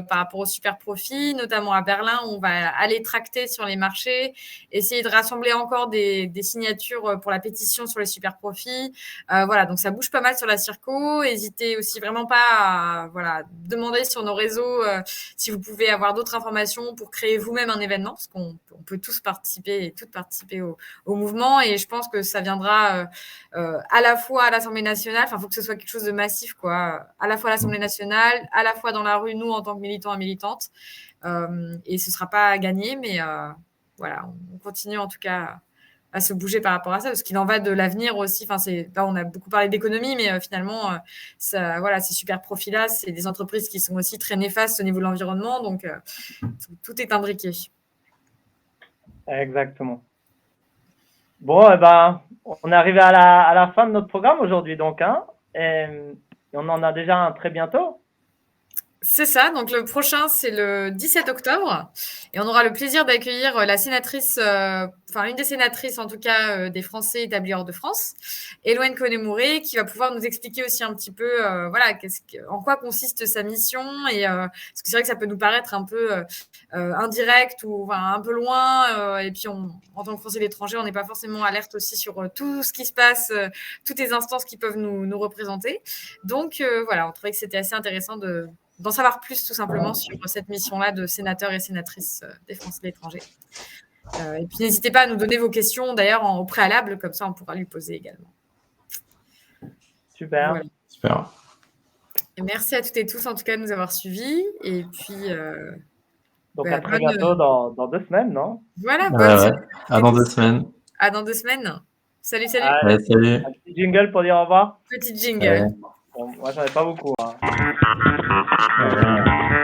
par rapport aux super profits, notamment à Berlin, où on va aller tracter sur les marchés, essayer de rassembler encore des signatures pour la pétition sur les super profits. Voilà, donc ça bouge pas mal sur la circo. N'hésitez aussi vraiment pas à demander sur nos réseaux si vous pouvez avoir d'autres informations pour créer vous-même un événement, parce qu'on peut tous participer et toutes participer au mouvement. Et je pense que ça viendra à la fois à l'Assemblée nationale, enfin, il faut que ce soit quelque chose de massif, quoi, à la fois à l'Assemblée nationale, à la fois dans la rue, nous, en tant que militants et militantes. Et ce ne sera pas gagné, mais voilà, on continue en tout cas à se bouger par rapport à ça, parce qu'il en va de l'avenir aussi. Enfin, là, on a beaucoup parlé d'économie, mais finalement, ces super profits-là, c'est des entreprises qui sont aussi très néfastes au niveau de l'environnement, donc tout est imbriqué. Exactement. Bon, eh ben, on est arrivé à la fin de notre programme aujourd'hui, donc, hein, et on en a déjà un très bientôt. C'est ça, donc le prochain, c'est le 17 octobre, et on aura le plaisir d'accueillir la sénatrice, une des sénatrices en tout cas des Français établis hors de France, Eloane Koné-Mouré, qui va pouvoir nous expliquer aussi un petit peu en quoi consiste sa mission, et parce que c'est vrai que ça peut nous paraître un peu indirect ou un peu loin, et puis en tant que Français de l'étranger, on n'est pas forcément alerte aussi sur tout ce qui se passe, toutes les instances qui peuvent nous représenter. Donc voilà, on trouvait que c'était assez intéressant d'en savoir plus tout simplement sur cette mission-là de sénateurs et sénatrices des Français de l'étranger. Et puis n'hésitez pas à nous donner vos questions d'ailleurs au préalable, comme ça on pourra lui poser également. Super. Voilà. Super. Et merci à toutes et tous en tout cas de nous avoir suivis. Et puis donc à très bientôt dans 2 semaines, non? Voilà, bonne semaine. À dans 2 semaines. À dans 2 semaines. Salut. Allez, salut. Un petit jingle pour dire au revoir. Petit jingle. Bon, moi j'en ai pas beaucoup, hein. Ouais.